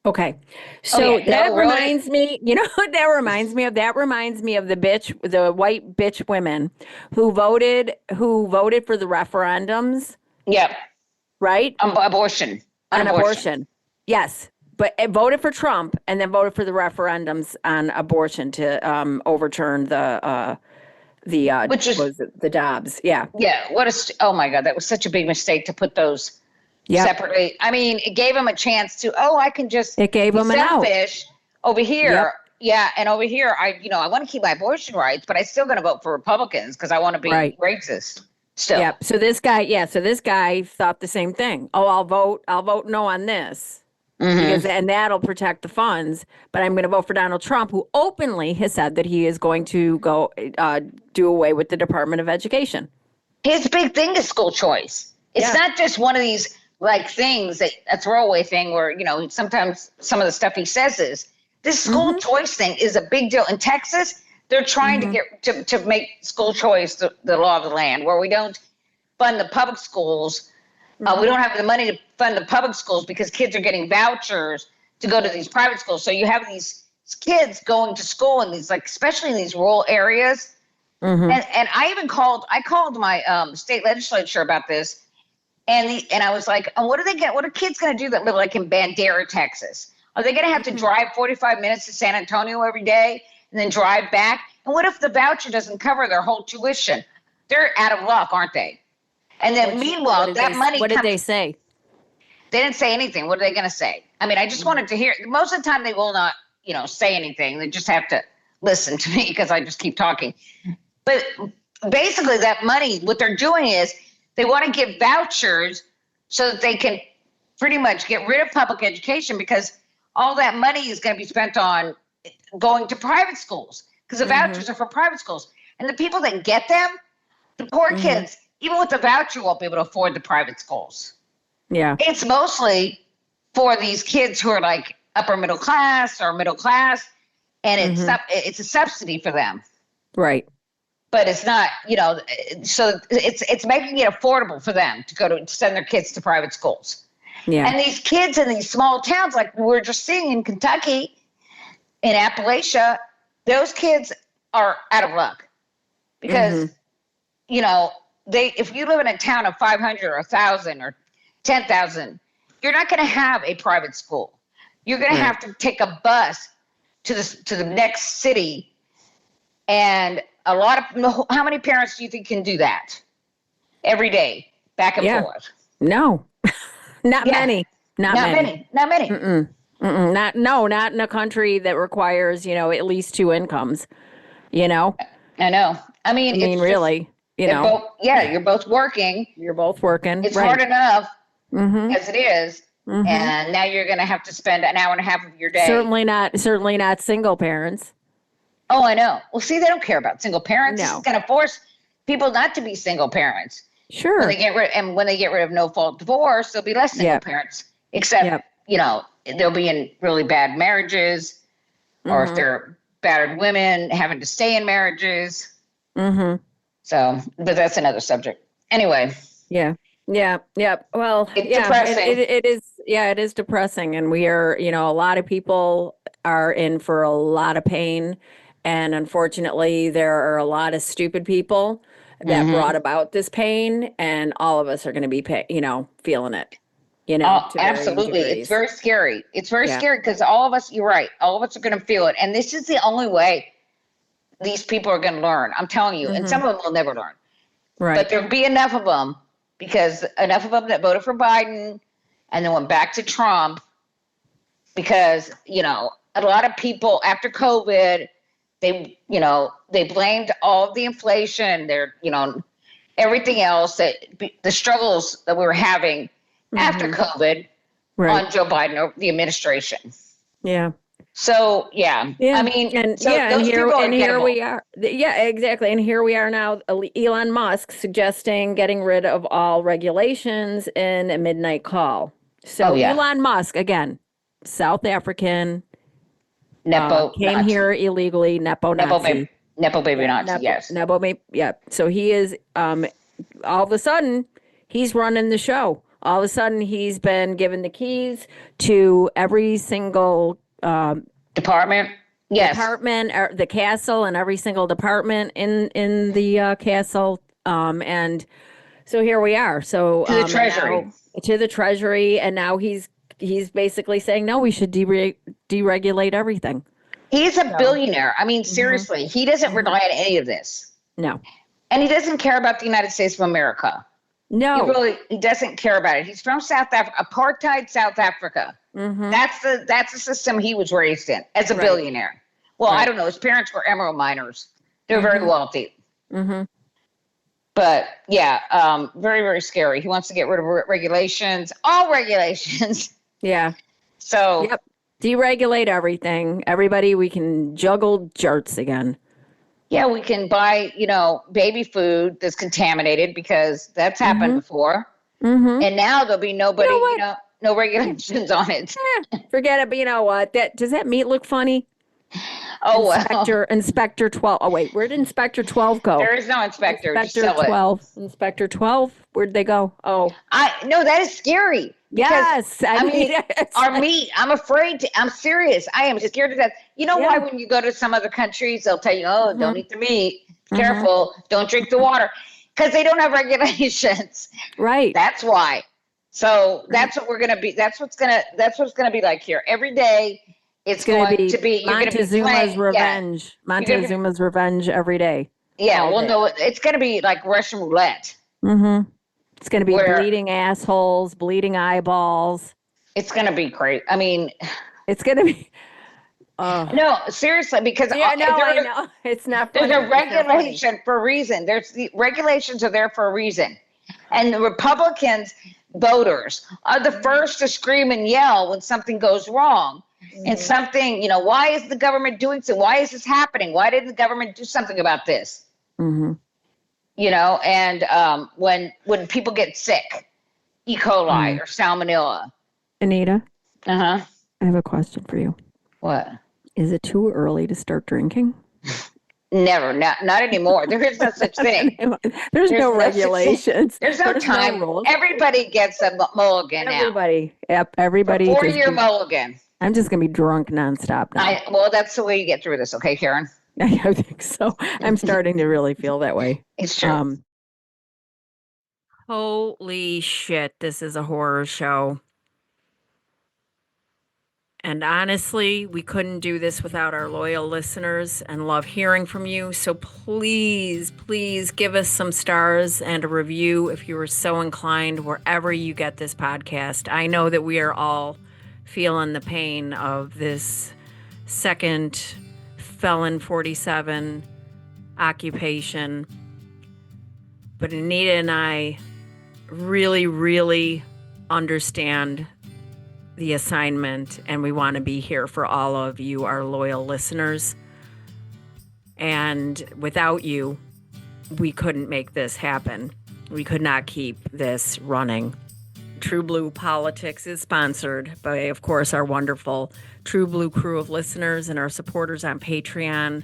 Speaker 4: Okay. So that reminds me, you know what that reminds me of? That reminds me of the white bitch women who voted for the referendums.
Speaker 5: Yep.
Speaker 4: Right?
Speaker 5: Abortion.
Speaker 4: On abortion. Yes. But it voted for Trump and then voted for the referendums on abortion to overturn the Dobbs. Yeah.
Speaker 5: Yeah. Oh my God. That was such a big mistake to put those separately. I mean, it gave them a chance to, I can just
Speaker 4: it gave them
Speaker 5: selfish over here. Yep. Yeah. And over here, I want to keep my abortion rights, but I'm still going to vote for Republicans because I want to be racist. Still.
Speaker 4: Yeah. So this guy thought the same thing. I'll vote no on this. And that'll protect the funds. But I'm going to vote for Donald Trump, who openly has said that he is going to go do away with the Department of Education.
Speaker 5: His big thing is school choice. It's not just one of these like things a throwaway thing where, sometimes some of the stuff he says is this school choice thing is a big deal. In Texas, they're trying to get to make school choice the law of the land, where we don't fund the public schools. We don't have the money to fund the public schools because kids are getting vouchers to go to these private schools. So you have these kids going to school in these, especially in these rural areas. And I even called my state legislature about this. And I was like, what are kids going to do that live in Bandera, Texas? Are they going to have to drive 45 minutes to San Antonio every day and then drive back? And what if the voucher doesn't cover their whole tuition? They're out of luck, aren't they? And then meanwhile,
Speaker 4: what did they say?
Speaker 5: They didn't say anything. What are they going to say? I mean, I just wanted to hear. Most of the time, they will not, say anything. They just have to listen to me because I just keep talking. But basically, that money, what they're doing is they want to give vouchers so that they can pretty much get rid of public education because all that money is going to be spent on going to private schools because the vouchers are for private schools. And the people that get them, the poor kids, even with the voucher, won't be able to afford the private schools.
Speaker 4: Yeah.
Speaker 5: It's mostly for these kids who are upper middle class or middle class, and it's a subsidy for them.
Speaker 4: Right.
Speaker 5: But it's not, so it's making it affordable for them to send their kids to private schools.
Speaker 4: Yeah.
Speaker 5: And these kids in these small towns, like we're just seeing in Kentucky, in Appalachia, those kids are out of luck because, you know, if you live in a town of 500 or 1,000 or 10,000, you're not going to have a private school. You're going to have to take a bus to the next city. And how many parents do you think can do that every day, back and forth?
Speaker 4: No, not many. Not many.
Speaker 5: Not many.
Speaker 4: Not in a country that requires, you know, at least 2 incomes, you know?
Speaker 5: I know. I mean, it's
Speaker 4: really, you know.
Speaker 5: You're both working.
Speaker 4: You're both working.
Speaker 5: It's hard enough as it is.
Speaker 4: Mm-hmm.
Speaker 5: And now you're going to have to spend an hour and a half of your day.
Speaker 4: Certainly not single parents.
Speaker 5: Oh, I know. Well, see, they don't care about single parents.
Speaker 4: No.
Speaker 5: This is going to force people not to be single parents.
Speaker 4: Sure.
Speaker 5: When they get rid of no fault divorce, there'll be less single parents. Except, you know, they'll be in really bad marriages, or if they're battered women having to stay in marriages. So, but that's another subject. Anyway.
Speaker 4: Yeah. Well,
Speaker 5: it's depressing.
Speaker 4: It is. Yeah, it is depressing. And we are, you know, a lot of people are in for a lot of pain. And unfortunately, there are a lot of stupid people that brought about this pain. And all of us are going to be, feeling it. You know,
Speaker 5: absolutely. It's very scary. It's very scary because all of us, you're right, all of us are going to feel it. And this is the only way these people are going to learn. I'm telling you. And some of them will never learn.
Speaker 4: Right.
Speaker 5: But there'll be enough of them, because enough of them that voted for Biden and then went back to Trump, because, you know, a lot of people after COVID, they blamed all of the inflation, everything else, the struggles that we were having after COVID on Joe Biden or the administration.
Speaker 4: Yeah.
Speaker 5: So, I mean,
Speaker 4: and here we are. Yeah, exactly. And here we are now, Elon Musk suggesting getting rid of all regulations in a midnight call. So Elon Musk, again, South African,
Speaker 5: Nepo
Speaker 4: came
Speaker 5: Nazi.
Speaker 4: Here illegally, Nepo Nazi.
Speaker 5: Nepo baby Nazi, yes.
Speaker 4: Nepo baby, yeah. So he is, all of a sudden, he's running the show. All of a sudden, he's been given the keys to every single
Speaker 5: department. Yes.
Speaker 4: Department, the castle, and every single department in the castle. And so here we are. So
Speaker 5: to the Treasury.
Speaker 4: To the Treasury, and now he's basically saying, no, we should deregulate everything.
Speaker 5: He's a billionaire. I mean, seriously, he doesn't rely on any of this.
Speaker 4: No.
Speaker 5: And he doesn't care about the United States of America.
Speaker 4: No.
Speaker 5: He doesn't care about it. He's from South Africa, apartheid South Africa. That's the system he was raised in as a billionaire. Well, I don't know. His parents were emerald miners. They're very wealthy. But very, very scary. He wants to get rid of regulations, all regulations.
Speaker 4: Yeah.
Speaker 5: So
Speaker 4: deregulate everything. Everybody, we can juggle jarts again.
Speaker 5: Yeah, we can buy, baby food that's contaminated, because that's happened before. And now there'll be nobody, no regulations on it.
Speaker 4: Forget it. But you know what? Does that meat look funny?
Speaker 5: Oh,
Speaker 4: Inspector 12. Oh, wait. Where did Inspector 12 go?
Speaker 5: There is no inspector.
Speaker 4: Inspector 12. Inspector 12. Where'd they go? Oh.
Speaker 5: No, that is scary.
Speaker 4: Yes.
Speaker 5: I mean, our meat, I'm serious. I am scared to death. You know why when you go to some other countries, they'll tell you, don't eat the meat. Careful. Don't drink the water. Because they don't have regulations.
Speaker 4: Right.
Speaker 5: That's why. So that's what we're going to be. That's what's going to be like here. Every day it's going to be
Speaker 4: Montezuma's revenge.
Speaker 5: Yeah.
Speaker 4: Montezuma's revenge every day.
Speaker 5: Yeah. Well, no, it's going to be like Russian roulette.
Speaker 4: It's going to be bleeding assholes, bleeding eyeballs.
Speaker 5: It's going to be great. I mean,
Speaker 4: it's going to be.
Speaker 5: No, seriously, because
Speaker 4: I know. It's not funny.
Speaker 5: There's a regulation for a reason. The regulations are there for a reason. And the Republicans voters are the first to scream and yell when something goes wrong. And something, why is the government doing so? Why is this happening? Why didn't the government do something about this? And when people get sick, E. coli or salmonella.
Speaker 4: Anita?
Speaker 5: I
Speaker 4: have a question for you.
Speaker 5: What?
Speaker 4: Is it too early to start drinking?
Speaker 5: Never, not anymore. There is no such thing.
Speaker 4: There's no regulations.
Speaker 5: There's no time. No everybody gets a mulligan now.
Speaker 4: Everybody. Yep. Everybody.
Speaker 5: 4-year mulligan.
Speaker 4: I'm just going to be drunk nonstop now.
Speaker 5: Well, that's the way you get through this. Okay, Karen?
Speaker 4: I think so. I'm starting to really feel that way.
Speaker 5: It's true.
Speaker 4: Holy shit, this is a horror show. And honestly, we couldn't do this without our loyal listeners and love hearing from you. So please, please give us some stars and a review if you are so inclined wherever you get this podcast. I know that we are all feeling the pain of this second felon 47 occupation. But Anita and I really, really understand the assignment, and we want to be here for all of you, our loyal listeners. And without you, we couldn't make this happen. We could not keep this running. TruBlu Politics is sponsored by, of course, our wonderful TruBlu crew of listeners and our supporters on Patreon.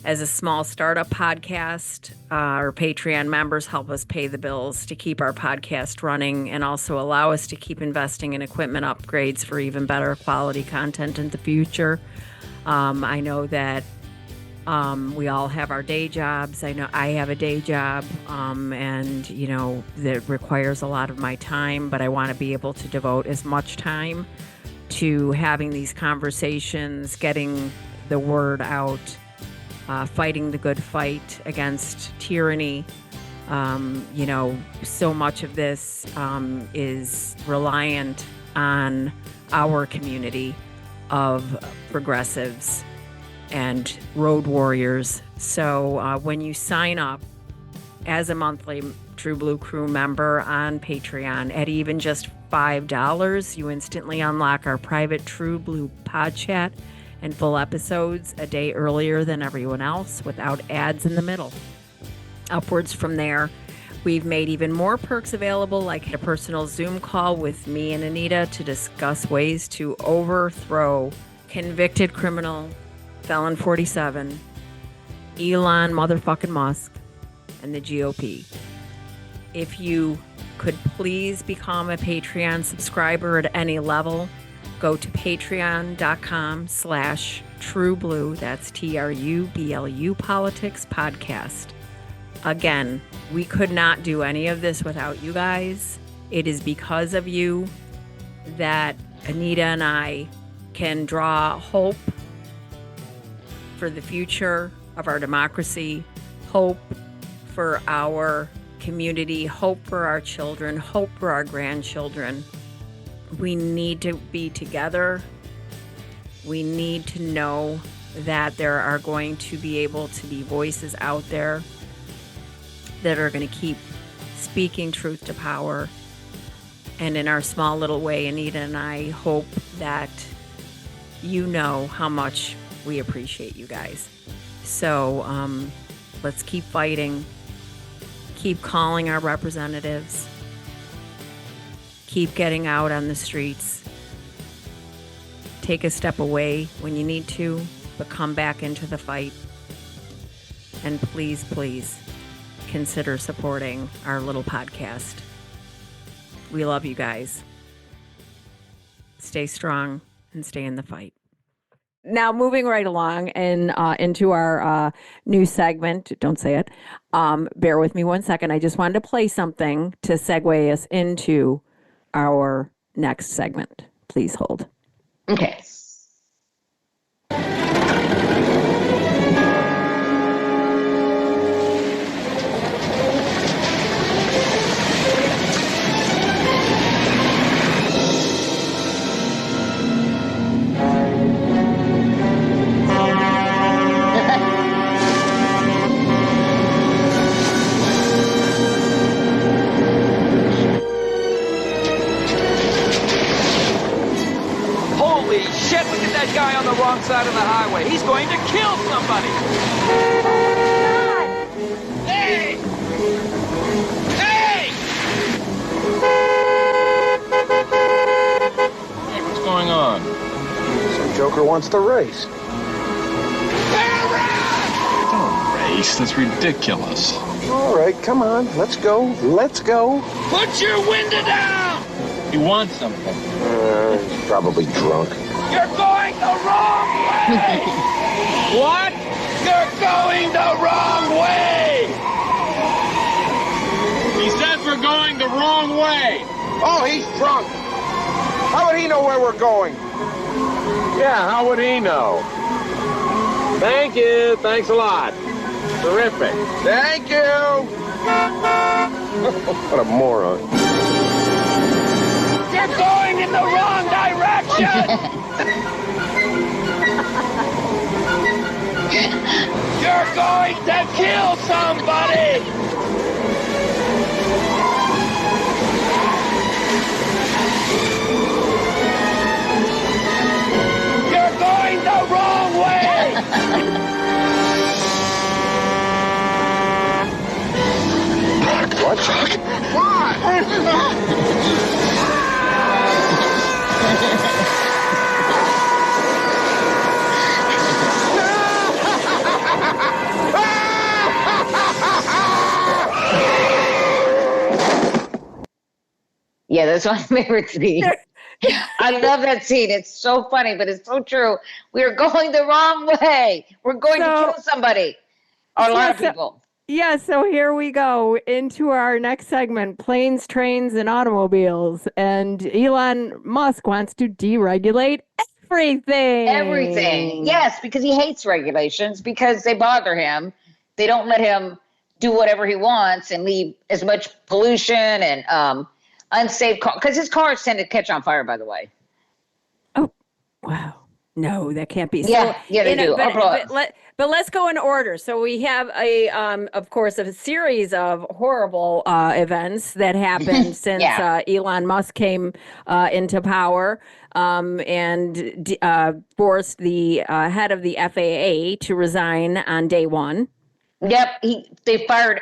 Speaker 4: As a small startup podcast, our Patreon members help us pay the bills to keep our podcast running and also allow us to keep investing in equipment upgrades for even better quality content in the future. I know that we all have our day jobs. I know I have a day job, and, you know, that requires a lot of my time, but I want to be able to devote as much time to having these conversations, getting the word out, fighting the good fight against tyranny. You know, so much of this is reliant on our community of progressives and road warriors. So when you sign up as a monthly TruBlu crew member on Patreon at even just $5, you instantly unlock our private TruBlu pod chat and full episodes a day earlier than everyone else without ads in the middle. Upwards from there, we've made even more perks available, like a personal Zoom call with me and Anita to discuss ways to overthrow convicted criminal felon 47, Elon motherfucking Musk, and the GOP. If you could please become a Patreon subscriber at any level, go to patreon.com/TruBlu. That's TruBlu Politics Podcast. Again, we could not do any of this without you guys. It is because of you that Anita and I can draw hope for the future of our democracy, hope for our community, hope for our children, hope for our grandchildren. We need to be together. We need to know that there are going to be able to be voices out there that are going to keep speaking truth to power. And in our small little way, Anita and I hope that you know how much we appreciate you guys. So let's keep fighting. Keep calling our representatives. Keep getting out on the streets. Take a step away when you need to, but come back into the fight. And please, please consider supporting our little podcast. We love you guys. Stay strong and stay in the fight. Now, moving right along and into our new segment, don't say it. Bear with me one second. I just wanted to play something to segue us into our next segment. Please hold.
Speaker 5: Okay.
Speaker 20: Holy shit, look at that guy on the wrong side of the highway. He's going to kill somebody. Hey! Hey!
Speaker 9: Hey, what's going on?
Speaker 3: Some joker wants to race.
Speaker 9: Don't race. That's ridiculous.
Speaker 3: All right, come on. Let's go. Let's go.
Speaker 20: Put your window down!
Speaker 9: You want something?
Speaker 3: He's probably drunk.
Speaker 20: You're going the wrong way! What? You're going the wrong way!
Speaker 3: He says we're going the wrong way. Oh, he's drunk. How would he know where we're going? Yeah, how would he know? Thank you. Thanks a lot. Terrific. Thank you. What a moron.
Speaker 20: You're going in the wrong direction! You're going to kill somebody! You're going the wrong way!
Speaker 3: What?
Speaker 5: Yeah, that's my favorite scene. I love that scene. It's so funny, but it's so true. We are going the wrong way. We're going to kill somebody. Or a lot of people.
Speaker 4: Yeah, so here we go into our next segment, planes, trains, and automobiles. And Elon Musk wants to deregulate everything.
Speaker 5: Everything. Yes, because he hates regulations, because they bother him. They don't let him do whatever he wants and leave as much pollution and unsafe cars. Because his cars tend to catch on fire, by the way.
Speaker 4: Oh, wow. No, that can't be.
Speaker 5: Yeah, they do.
Speaker 4: But let's go in order. So we have of course, a series of horrible events that happened since Elon Musk came into power and forced the head of the FAA to resign on day one.
Speaker 5: Yep, they fired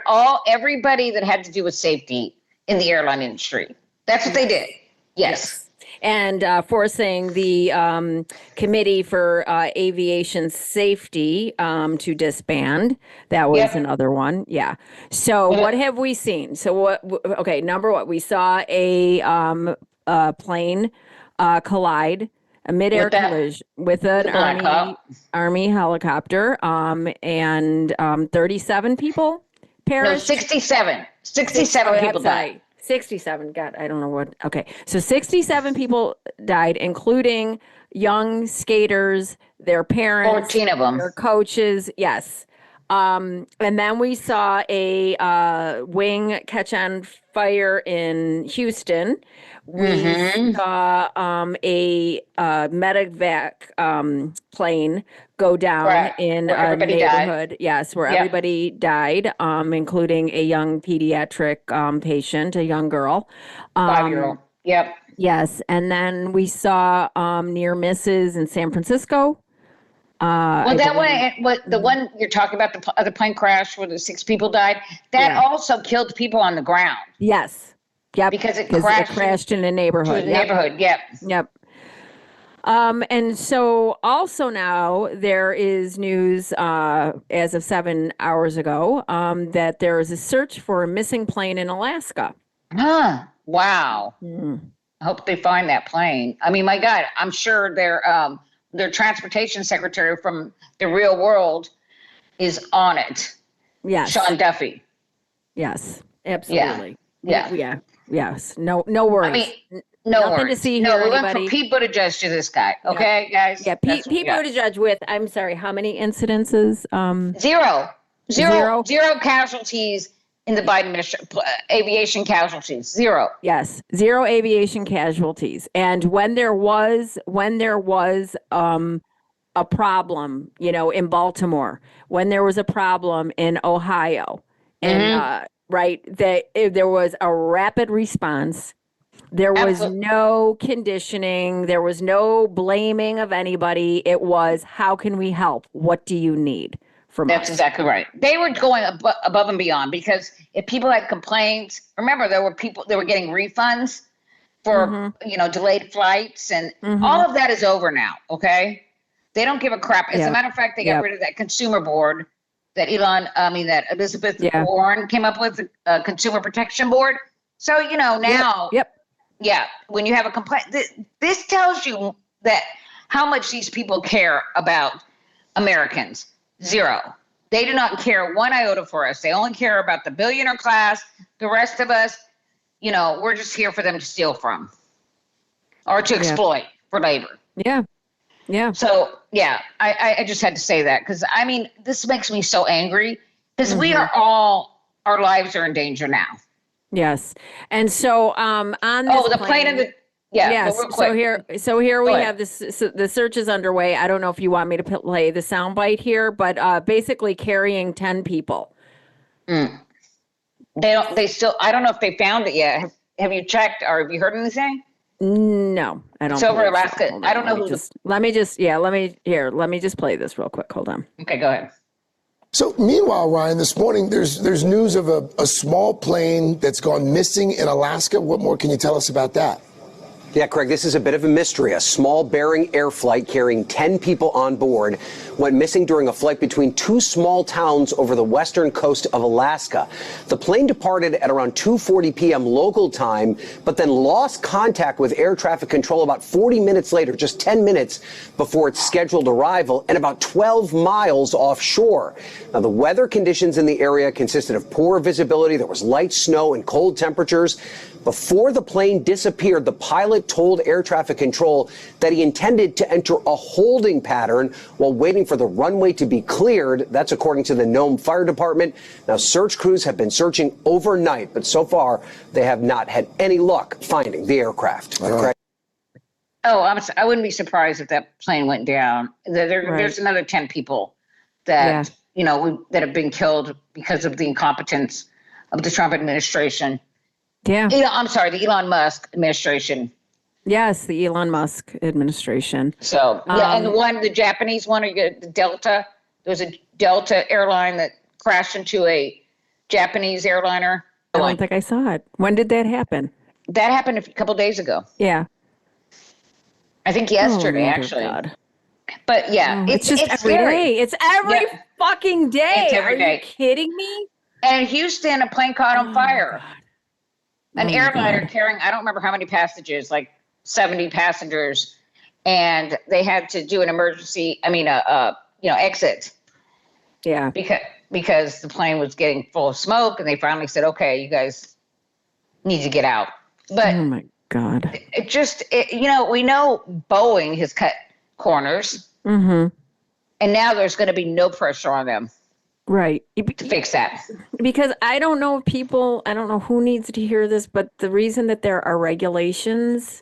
Speaker 5: everybody that had to do with safety in the airline industry. That's what they did. Yes.
Speaker 4: And forcing the Committee for Aviation Safety to disband. That was another one. Yeah. So what have we seen? So number one, we saw a plane collide, a midair collision with an Army helicopter, and 37 people perished.
Speaker 5: No, 67. 67 people died.
Speaker 4: 67. God, I don't know what. Okay. So 67 people died, including young skaters, their parents,
Speaker 5: 14 of them,
Speaker 4: their coaches. Yes. And then we saw a wing catch on fire in Houston. We saw a medevac plane go down in a neighborhood.
Speaker 5: Died.
Speaker 4: Yes, where everybody died, including a young pediatric patient, a young girl.
Speaker 5: 5-year-old. Yep.
Speaker 4: Yes. And then we saw near misses in San Francisco.
Speaker 5: That one, the one you're talking about, the plane crash where the 6 people died, that also killed people on the ground.
Speaker 4: Yes. Yep.
Speaker 5: Because it
Speaker 4: crashed in a neighborhood. Yep. And so also now there is news as of 7 hours ago that there is a search for a missing plane in Alaska.
Speaker 5: Huh. Wow. I hope they find that plane. I mean, my God, I'm sure their transportation secretary from the real world is on it.
Speaker 4: Yes.
Speaker 5: Sean Duffy.
Speaker 4: Yes, absolutely.
Speaker 5: Yeah.
Speaker 4: Yes. No worries.
Speaker 5: I mean, no
Speaker 4: Nothing
Speaker 5: worries.
Speaker 4: to see here,
Speaker 5: we went
Speaker 4: anybody.
Speaker 5: from Pete Buttigieg to this guy. Okay, guys?
Speaker 4: Yeah, Pete Buttigieg with, I'm sorry, how many incidences?
Speaker 5: Zero casualties in the Biden administration, aviation casualties, 0.
Speaker 4: Yes, 0 aviation casualties. And when there was a problem, in Baltimore, when there was a problem in Ohio, and there was a rapid response. There was no conditioning. There was no blaming of anybody. It was, how can we help? What do you need from us?
Speaker 5: That's exactly right. They were going above and beyond, because if people had complaints, remember, there were people that were getting refunds for, delayed flights, and all of that is over now. Okay. They don't give a crap. As a matter of fact, they got rid of that consumer board that Elizabeth Warren came up with, the Consumer Protection Board. So, now, when you have a complaint, this tells you that how much these people care about Americans. Zero. They do not care one iota for us. They only care about the billionaire class. The rest of us, we're just here for them to steal from or to exploit for labor.
Speaker 4: Yeah. Yeah.
Speaker 5: So, yeah, I just had to say that because, this makes me so angry because we are our lives are in danger now.
Speaker 4: Yes. And so on this
Speaker 5: the plane and the,
Speaker 4: yes.
Speaker 5: real quick.
Speaker 4: So here we
Speaker 5: Go
Speaker 4: have this. So the search is underway. I don't know if you want me to play the soundbite here, but basically carrying 10 people.
Speaker 5: They still, I don't know if they found it yet. Have you checked or have you heard anything?
Speaker 4: No, I don't.
Speaker 5: It's over
Speaker 4: believe so.
Speaker 5: Alaska.
Speaker 4: Hold on,
Speaker 5: I don't know
Speaker 4: let me just play this real quick. Hold on.
Speaker 5: Okay, go ahead.
Speaker 21: So meanwhile, Ryan, this morning there's news of a small plane that's gone missing in Alaska. What more can you tell us about that?
Speaker 22: Yeah, Craig, this is a bit of a mystery. A small Bering air flight carrying 10 people on board went missing during a flight between two small towns over the western coast of Alaska. The plane departed at around 2:40 p.m. local time, but then lost contact with air traffic control about 40 minutes later, just 10 minutes before its scheduled arrival, and about 12 miles offshore. Now, the weather conditions in the area consisted of poor visibility. There was light snow and cold temperatures. Before the plane disappeared, the pilot told air traffic control that he intended to enter a holding pattern while waiting for the runway to be cleared. That's according to the Nome Fire Department. Now, search crews have been searching overnight, but so far they have not had any luck finding the aircraft.
Speaker 5: I wouldn't be surprised if that plane went down. There's another 10 people that, that have been killed because of the incompetence of the Trump administration.
Speaker 4: Yeah.
Speaker 5: I'm sorry, the Elon Musk administration.
Speaker 4: Yes, the Elon Musk administration.
Speaker 5: So, and the Japanese one, the Delta, there was a Delta airline that crashed into a Japanese airliner.
Speaker 4: I don't think I saw it. When did that happen?
Speaker 5: That happened a couple days ago.
Speaker 4: Yeah.
Speaker 5: I think yesterday, actually.
Speaker 4: God.
Speaker 5: But yeah,
Speaker 4: it's just every day. It's every fucking day.
Speaker 5: It's every day.
Speaker 4: Are you kidding me?
Speaker 5: And in Houston, a plane caught on fire.
Speaker 4: God.
Speaker 5: An airliner carrying, I don't remember how many passengers, like 70 passengers, and they had to do an emergency, exit.
Speaker 4: Yeah.
Speaker 5: Because the plane was getting full of smoke, and they finally said, okay, you guys need to get out. But
Speaker 4: oh my God.
Speaker 5: We know Boeing has cut corners.
Speaker 4: Mm-hmm.
Speaker 5: And now there's going to be no pressure on them.
Speaker 4: Right.
Speaker 5: To fix that.
Speaker 4: Because I don't know who needs to hear this, but the reason that there are regulations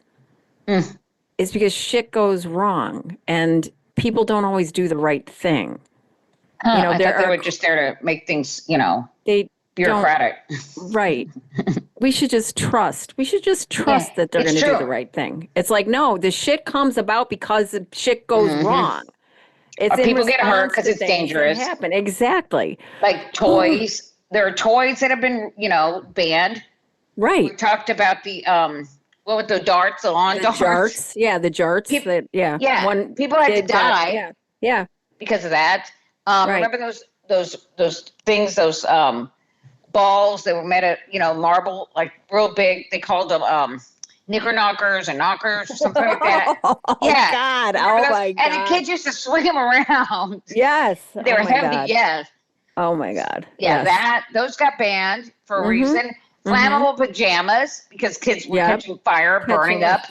Speaker 4: is because shit goes wrong and people don't always do the right thing.
Speaker 5: I thought they were just there to make things,
Speaker 4: they
Speaker 5: bureaucratic.
Speaker 4: Right. We should just trust. That they're going to do the right thing. It's like, no, the shit comes about because the shit goes wrong. It's
Speaker 5: or people get hurt because it's dangerous.
Speaker 4: Happen exactly.
Speaker 5: Like toys. There are toys that have been, banned.
Speaker 4: Right.
Speaker 5: We talked about the what with the darts, the lawn darts.
Speaker 4: Yeah, the jarts.
Speaker 5: Yeah. People had to die.
Speaker 4: Yeah.
Speaker 5: Because of that. Remember those things, those balls that were made of, marble, like real big. They called them knicker knockers and knockers or something like that.
Speaker 4: God. Oh my God.
Speaker 5: And the kids used to swing them around.
Speaker 4: Yes.
Speaker 5: They were heavy.
Speaker 4: God.
Speaker 5: Yes.
Speaker 4: Oh my God.
Speaker 5: Yeah.
Speaker 4: Yes.
Speaker 5: Those got banned for a reason. Flammable pajamas because kids were catching fire, burning up.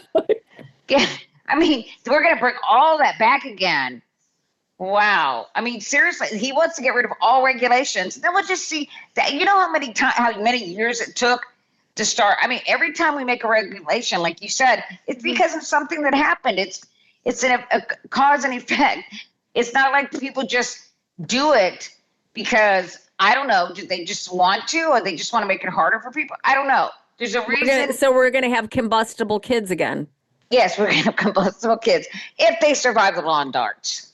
Speaker 5: Yeah. We're going to bring all that back again. Wow. Seriously, he wants to get rid of all regulations. Then we'll just see that. You know how many years it took to start. Every time we make a regulation, like you said, it's because of something that happened. It's a cause and effect. It's not like people just do it because, I don't know, do they just want to, or they just want to make it harder for people? I don't know. There's a reason.
Speaker 4: So we're going to have combustible kids again.
Speaker 5: Yes, we're going to have combustible kids if they survive the lawn darts.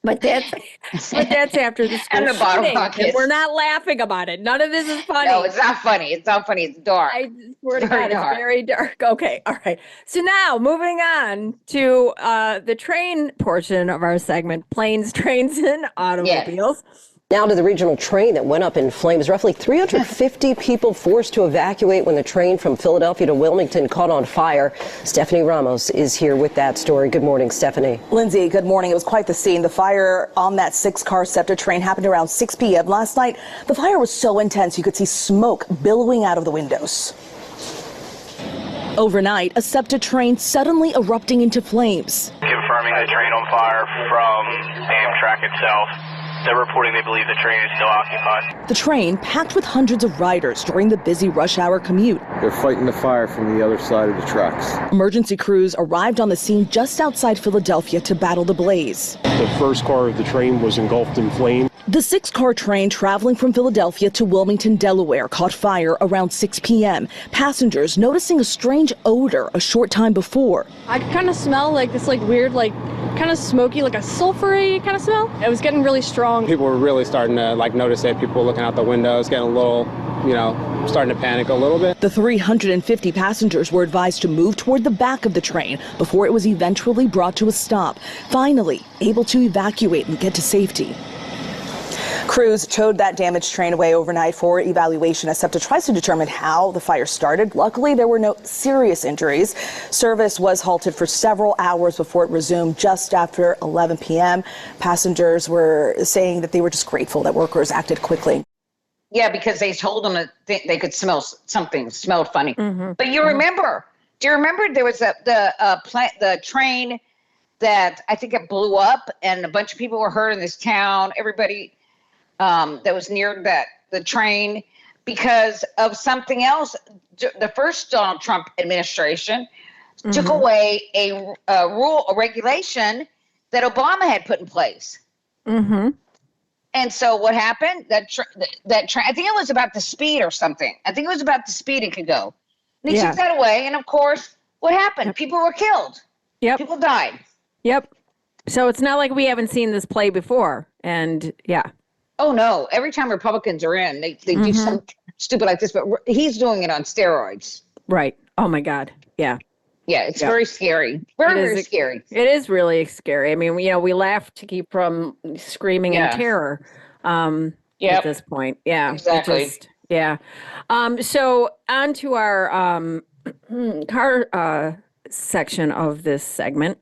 Speaker 4: But that's after the school
Speaker 5: and the bottle
Speaker 4: shooting. We're not laughing about it. None of this is funny.
Speaker 5: No, it's not funny. It's not funny. It's dark.
Speaker 4: I swear to God, it's very dark. Okay, all right. So now moving on to the train portion of our segment, planes, trains, and automobiles.
Speaker 2: Now to the regional train that went up in flames. Roughly 350 people forced to evacuate when the train from Philadelphia to Wilmington caught on fire. Stephanie Ramos is here with that story. Good morning, Stephanie.
Speaker 6: Lindsay, good morning. It was quite the scene. The fire on that 6-car SEPTA train happened around 6 p.m. last night. The fire was so intense you could see smoke billowing out of the windows. Overnight, a SEPTA train suddenly erupting into flames.
Speaker 23: Confirming the train on fire from Amtrak itself. They're reporting they believe the train is still occupied.
Speaker 6: The train packed with hundreds of riders during the busy rush hour commute.
Speaker 24: They're fighting the fire from the other side of the tracks.
Speaker 6: Emergency crews arrived on the scene just outside Philadelphia to battle the blaze.
Speaker 25: The first car of the train was engulfed in flame.
Speaker 6: The 6-car train traveling from Philadelphia to Wilmington, Delaware, caught fire around 6 p.m. Passengers noticing a strange odor a short time before.
Speaker 26: I could kind of smell like this weird, kind of smoky, like a sulfury kind of smell. It was getting really strong.
Speaker 27: People were really starting to notice it. People were looking out the windows, getting a little, starting to panic a little bit.
Speaker 6: The 350 passengers were advised to move toward the back of the train before it was eventually brought to a stop. Finally, able to evacuate and get to safety. Crews towed that damaged train away overnight for evaluation as SEPTA tries to determine how the fire started. Luckily, there were no serious injuries. Service was halted for several hours before it resumed just after 11 p.m. Passengers were saying that they were just grateful that workers acted quickly.
Speaker 5: Yeah, because they told them that they could smell something, smelled funny. But do you remember there was the train that I think it blew up and a bunch of people were hurt in this town. Everybody that was near the train because of something else. The first Donald Trump administration took away a regulation that Obama had put in place. And so what happened? That train, I think it was about the speed or something. I think it was about the speed it could go. And they took that away. And of course, what happened? People were killed.
Speaker 4: Yep.
Speaker 5: People died.
Speaker 4: Yep. So it's not like we haven't seen this play before. And yeah.
Speaker 5: Oh, no. Every time Republicans are in, they do something stupid like this, but he's doing it on steroids.
Speaker 4: Right. Oh, my God. Yeah.
Speaker 5: Yeah, it's very scary. Very scary.
Speaker 4: It is really scary. I mean, we laugh to keep from screaming in terror at this point. Yeah.
Speaker 5: Exactly.
Speaker 4: So on to our car section of this segment.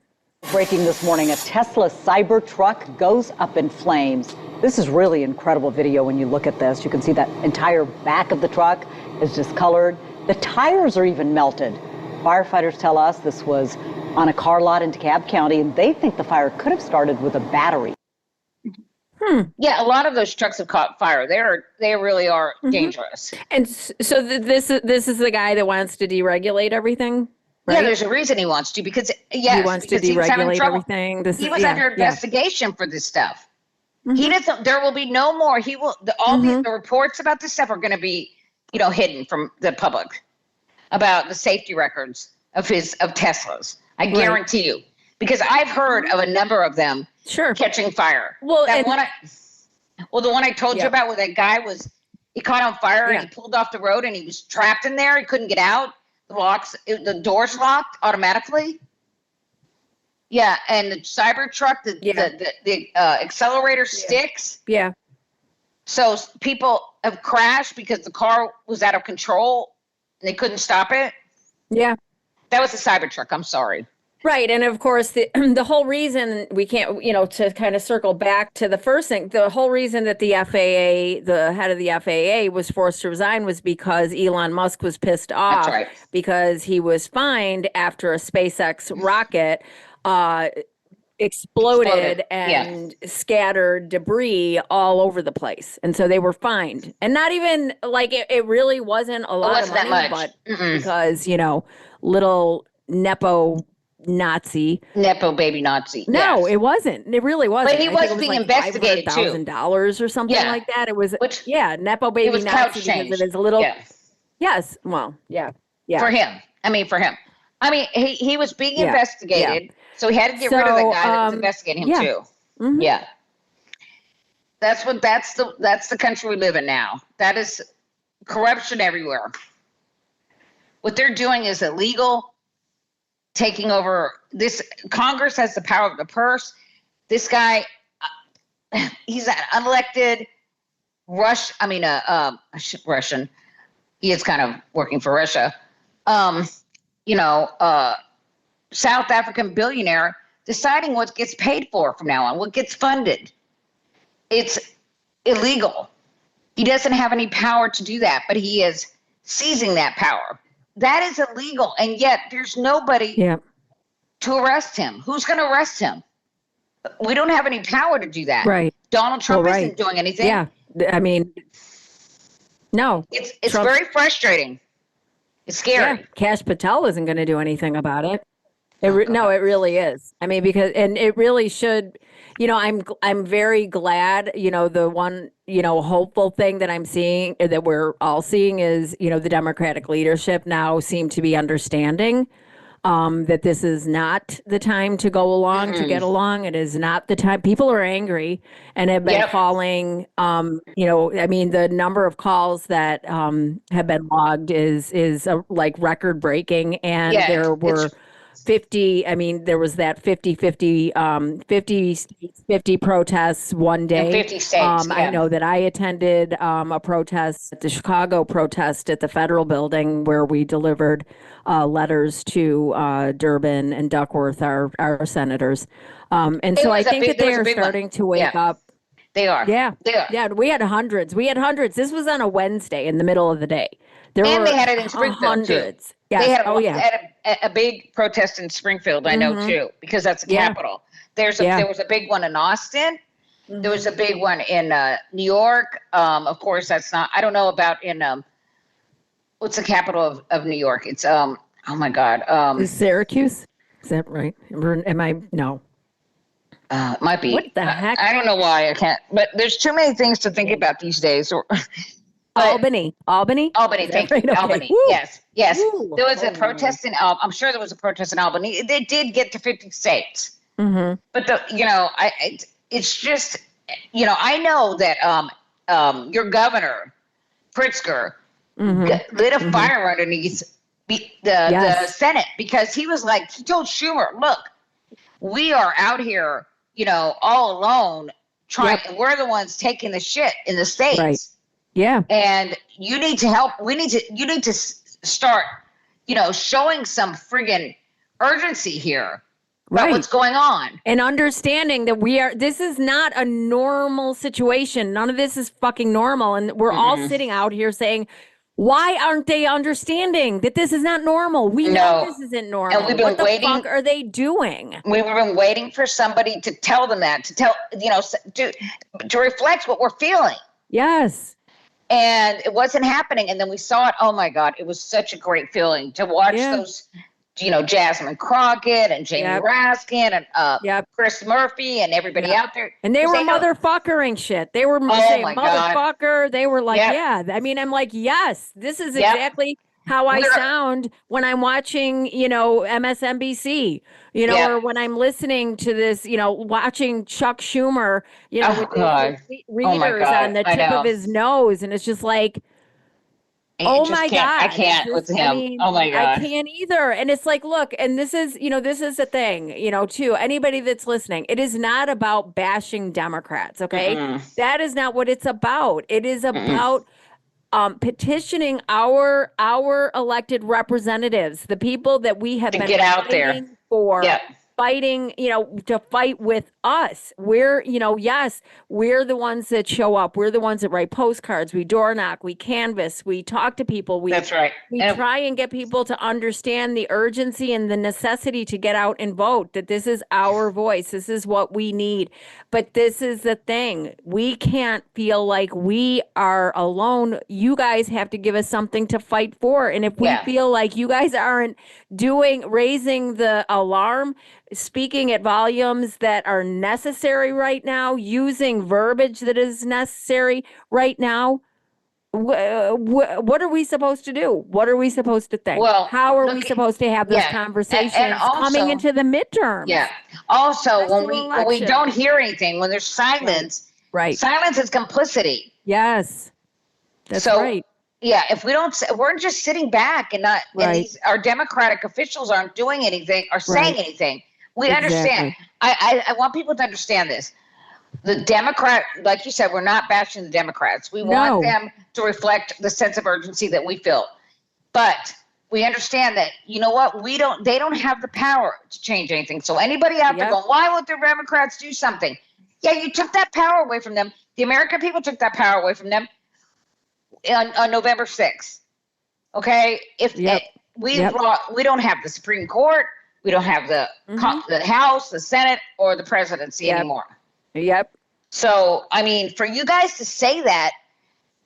Speaker 28: Breaking this morning, a Tesla Cybertruck goes up in flames. This is really incredible video when you look at this. You can see that entire back of the truck is discolored. The tires are even melted. Firefighters tell us this was on a car lot in DeKalb County, and they think the fire could have started with a battery.
Speaker 5: Yeah, a lot of those trucks have caught fire. They really are dangerous.
Speaker 4: And so this is the guy that wants to deregulate everything? Right?
Speaker 5: Yeah, there's a reason he wants to because
Speaker 4: he wants to deregulate everything.
Speaker 5: He was under investigation for this stuff. He doesn't. There will be no more. He will. The reports about this stuff are going to be, hidden from the public about the safety records of Teslas. I guarantee you, because I've heard of a number of them catching fire.
Speaker 4: Well,
Speaker 5: the one I told you about where that guy he caught on fire and he pulled off the road and he was trapped in there. He couldn't get out. The doors locked automatically. Yeah, and the Cybertruck, the accelerator sticks.
Speaker 4: Yeah.
Speaker 5: So people have crashed because the car was out of control and they couldn't stop it.
Speaker 4: Yeah.
Speaker 5: That was the Cybertruck. I'm sorry.
Speaker 4: Right. And of course, the whole reason we can't, to kind of circle back to the first thing, the whole reason that the head of the FAA was forced to resign was because Elon Musk was pissed off because he was fined after a SpaceX rocket exploded and scattered debris all over the place. And so they were fined. And not even it really wasn't a lot of money, but because, little Nepo baby Nazi. No, it wasn't. It really wasn't.
Speaker 5: But he was being investigated too.
Speaker 4: $500,000 or something like that. It was Nepo baby Nazi because it is a little. Yes. Well, yeah.
Speaker 5: For him. He was being investigated, so he had to get rid of the guy that was investigating him too. Yeah. That's the country we live in now. That is corruption everywhere. What they're doing is illegal. Taking over this Congress has the power of the purse. This guy, he's an unelected Russian. He is kind of working for Russia. South African billionaire deciding what gets paid for from now on, what gets funded. It's illegal. He doesn't have any power to do that, but he is seizing that power. That is illegal, and yet there's nobody to arrest him. Who's going to arrest him? We don't have any power to do that.
Speaker 4: Right.
Speaker 5: Donald Trump isn't doing anything.
Speaker 4: Yeah. I mean, no.
Speaker 5: It's very frustrating. It's scary.
Speaker 4: Yeah. Kash Patel isn't going to do anything about it. No, it really is. I mean, and it really should, I'm very glad, the one, hopeful thing that I'm seeing, that we're all seeing is, the Democratic leadership now seem to be understanding that this is not the time to go along, to get along. It is not the time. People are angry and have been calling, the number of calls that have been logged is like record breaking. And there were 50, there was that 50 protests one day.
Speaker 5: In 50 states,
Speaker 4: I know that I attended a protest, the Chicago protest at the federal building, where we delivered letters to Durbin and Duckworth, our senators. And so I think that they are starting to wake up.
Speaker 5: They are.
Speaker 4: Yeah.
Speaker 5: They are.
Speaker 4: Yeah. We had hundreds. This was on a Wednesday in the middle of the day. There were
Speaker 5: they had it in Springfield
Speaker 4: hundreds.
Speaker 5: too.
Speaker 4: Yes.
Speaker 5: They had a big protest in Springfield, I know too, because that's the capital. There was a big one in Austin. There was a big one in New York. Of course, that's not. I don't know about in what's the capital of New York? It's oh my God.
Speaker 4: Is Syracuse? Is that right? Am I? No.
Speaker 5: It might be.
Speaker 4: What the heck?
Speaker 5: I don't know why I can't. But there's too many things to think about these days.
Speaker 4: Albany.
Speaker 5: Thank you.
Speaker 4: Okay.
Speaker 5: Albany.
Speaker 4: Woo.
Speaker 5: Yes.
Speaker 4: Woo.
Speaker 5: There was a protest in I'm sure there was a protest in Albany. They did get to 50 states.
Speaker 4: Mm-hmm.
Speaker 5: But it's just, I know that your governor, Pritzker, lit a fire underneath the Senate, because he was like, he told Schumer, look, we are out here, all alone trying. We're the ones taking the shit in the states.
Speaker 4: Right. Yeah.
Speaker 5: And you need to help. You need to start, showing some friggin' urgency here about what's going on.
Speaker 4: And understanding that this is not a normal situation. None of this is fucking normal. And we're all sitting out here saying, why aren't they understanding that this is not normal? We know this isn't normal.
Speaker 5: And we've been waiting.
Speaker 4: What the fuck are they doing?
Speaker 5: We've been waiting for somebody to tell them that, to reflect what we're feeling.
Speaker 4: Yes.
Speaker 5: And it wasn't happening. And then we saw it. Oh my God. It was such a great feeling to watch those, Jasmine Crockett and Jamie Raskin and Chris Murphy and everybody out there.
Speaker 4: And they were motherfuckering shit. They were saying motherfucker. They were like, I'm like, yes, this is exactly how I sound when I'm watching, MSNBC, or when I'm listening to this, watching Chuck Schumer, with his readers on the tip of his nose. And it's just like, oh my God.
Speaker 5: I can't with him. Oh my God.
Speaker 4: I can't either. And it's like, look, and this is the thing, too, anybody that's listening, it is not about bashing Democrats. Okay. That is not what it's about. It is about petitioning our elected representatives, the people that we have been
Speaker 5: get out there
Speaker 4: for, fighting, to fight with us. We're, yes, we're the ones that show up. We're the ones that write postcards. We door knock, we canvass, we talk to people.
Speaker 5: That's right.
Speaker 4: We try and get people to understand the urgency and the necessity to get out and vote, that this is our voice. This is what we need. But this is the thing. We can't feel like we are alone. You guys have to give us something to fight for. And if we feel like you guys aren't raising the alarm, speaking at volumes that are necessary right now, using verbiage that is necessary right now, what are we supposed to do? What are we supposed to think?
Speaker 5: Well,
Speaker 4: how are we supposed to have those conversations and also, coming into the midterms?
Speaker 5: Yeah. Also, when we don't hear anything, when there's silence, silence is complicity.
Speaker 4: Yes. That's right.
Speaker 5: Yeah, if we're just sitting back and not, and our Democratic officials aren't doing anything or saying anything. We understand. I want people to understand this. The Democrat, like you said, we're not bashing the Democrats. We want them to reflect the sense of urgency that we feel. But we understand that, you know what, they don't have the power to change anything. So anybody out there going, why won't the Democrats do something? Yeah, you took that power away from them. The American people took that power away from them on November 6th. Okay? We don't have the Supreme Court, we don't have the House, the Senate, or the presidency anymore. So, I mean, for you guys to say that,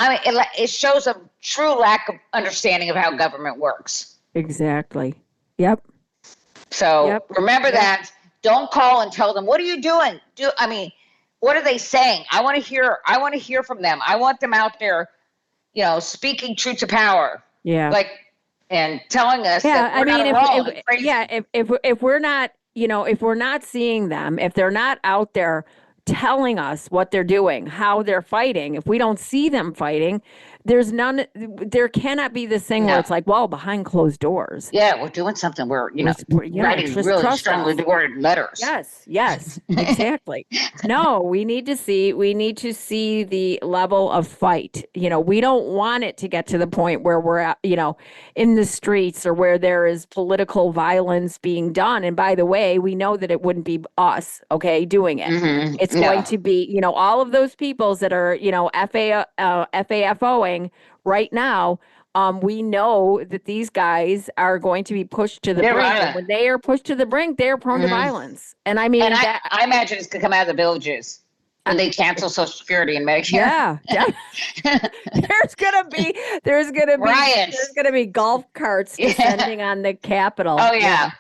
Speaker 5: I mean, it shows a true lack of understanding of how government works.
Speaker 4: Exactly.
Speaker 5: So remember that. Don't call and tell them, what are you doing? What are they saying? I want to hear from them. I want them out there, speaking truth to power. And telling us that we're not wrong.
Speaker 4: If we're not, if we're not seeing them, if they're not out there telling us what they're doing, how they're fighting, if we don't see them fighting, there cannot be this thing where it's like, well, behind closed doors.
Speaker 5: Yeah, we're doing something. We're writing really strongly worded letters.
Speaker 4: Yes, exactly. No, we need to see the level of fight. We don't want it to get to the point where we're at, in the streets or where there is political violence being done. And by the way, we know that it wouldn't be us, doing it.
Speaker 5: Mm-hmm.
Speaker 4: It's going to be, all of those peoples that are, FAFOing right now. We know that these guys are going to be pushed to the brink. And when they are pushed to the brink, they're prone to violence. And I mean,
Speaker 5: I imagine it's going to come out of the villages when they cancel Social Security and Medicare.
Speaker 4: There's gonna be golf carts descending on the Capitol.
Speaker 5: Oh yeah.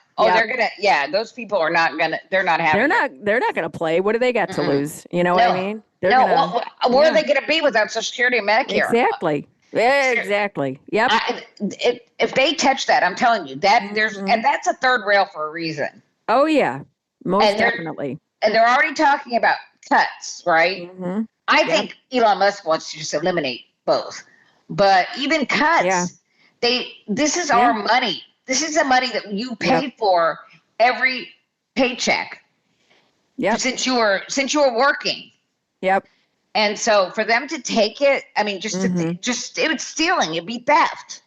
Speaker 5: Those people are not gonna. They're not happy.
Speaker 4: They're not gonna play. What do they got to lose? You know what I mean?
Speaker 5: Where are they gonna be without Social Security and Medicare?
Speaker 4: Exactly. Yep.
Speaker 5: If they touch that, I'm telling you that and that's a third rail for a reason.
Speaker 4: Oh yeah, most definitely.
Speaker 5: And they're already talking about cuts, right? Mm-hmm. I think Elon Musk wants to just eliminate both, but even cuts, this is our money. This is the money that you pay for every paycheck. Since you were working. And so for them to take it, I mean, it was stealing. It'd be theft.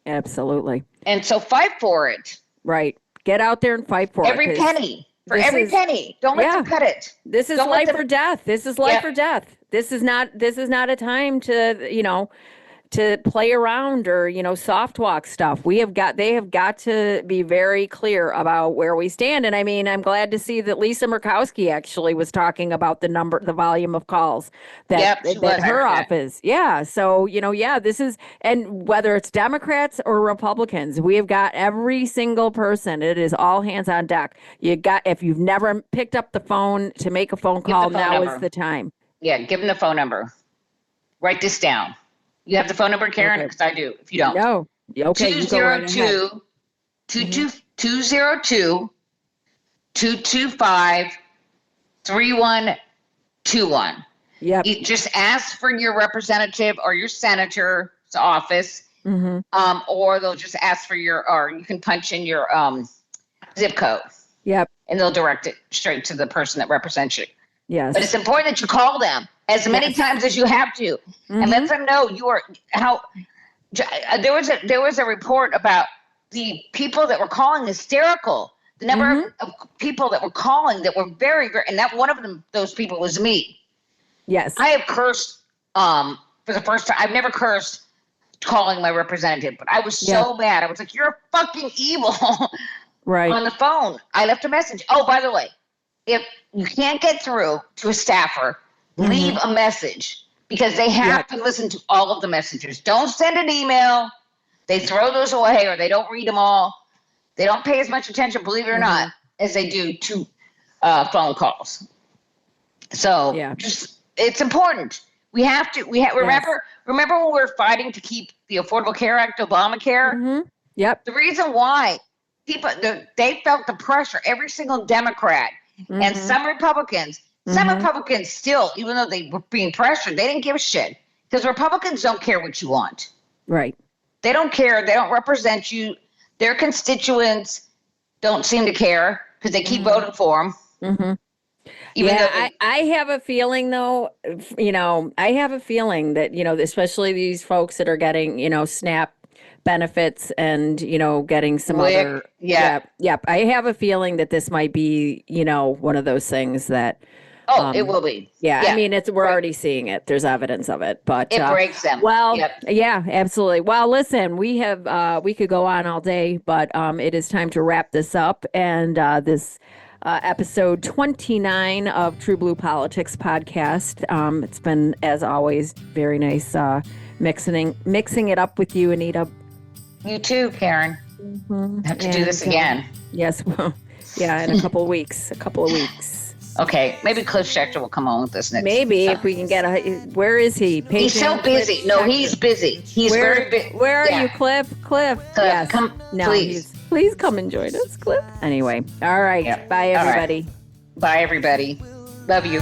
Speaker 4: Absolutely.
Speaker 5: And so fight for it.
Speaker 4: Right. Get out there and fight for
Speaker 5: every penny. For every penny. Don't let them cut it.
Speaker 4: This is life or death. This is life or death. This is not a time to, to play around or, soft walk stuff. They have got to be very clear about where we stand. And I mean, I'm glad to see that Lisa Murkowski actually was talking about the volume of calls that her office. Yeah. So, this is, and whether it's Democrats or Republicans, we have got every single person. It is all hands on deck. If you've never picked up the phone to make a phone call, now is the time.
Speaker 5: Yeah. Give them the phone number. Write this down. You have the phone number, Karen? Because I do. If you don't.
Speaker 4: No. Okay.
Speaker 5: 202-225-3121.
Speaker 4: Yep.
Speaker 5: You just ask for your representative or your senator's office, or they'll just ask for or you can punch in your zip code.
Speaker 4: Yep.
Speaker 5: And they'll direct it straight to the person that represents you.
Speaker 4: Yes.
Speaker 5: But it's important that you call them as many times as you have to, and let them know there was a report about the people that were calling hysterical. The number of people that were calling that were very, very, and that one of those people was me.
Speaker 4: Yes.
Speaker 5: I have cursed for the first time. I've never cursed calling my representative, but I was so mad. I was like, "You're fucking evil!"
Speaker 4: Right.
Speaker 5: On the phone, I left a message. Oh, by the way, if you can't get through to a staffer, leave a message because they have to listen to all of the messages. Don't send an email. They throw those away or they don't read them all. They don't pay as much attention, believe it or not, as they do to phone calls. So it's important. We have to. Remember when we were fighting to keep the Affordable Care Act, Obamacare?
Speaker 4: Yep.
Speaker 5: The reason why they felt the pressure. Every single Democrat and some Republicans. Some Republicans still, even though they were being pressured, they didn't give a shit because Republicans don't care what you want.
Speaker 4: Right.
Speaker 5: They don't care. They don't represent you. Their constituents don't seem to care because they keep voting for them. Even
Speaker 4: Yeah,
Speaker 5: though
Speaker 4: I have a feeling though, I have a feeling that, especially these folks that are getting, SNAP benefits and, getting some
Speaker 5: WIC,
Speaker 4: other.
Speaker 5: yeah.
Speaker 4: Yep. I have a feeling that this might be, one of those things that.
Speaker 5: It will be.
Speaker 4: Yeah, I mean, we're already seeing it. There's evidence of it, but
Speaker 5: It breaks them.
Speaker 4: Well,
Speaker 5: Yep.
Speaker 4: yeah, absolutely. Well, listen, we could go on all day, but it is time to wrap this up. And this episode 29 of TruBlu Politics podcast. It's been, as always, very nice mixing it up with you, Anita.
Speaker 5: You too, Karen. Have to do this again.
Speaker 4: Yes, well, yeah, in a couple of weeks.
Speaker 5: Okay, maybe Cliff Schechter will come on with us next.
Speaker 4: Maybe if we can get where is he?
Speaker 5: He's so busy. No, he's busy. He's very busy.
Speaker 4: Where are you, Cliff? Yes.
Speaker 5: Come,
Speaker 4: no,
Speaker 5: please.
Speaker 4: Please come and join us, Cliff. Anyway, all right. Bye, everybody.
Speaker 5: Bye, everybody. Love you.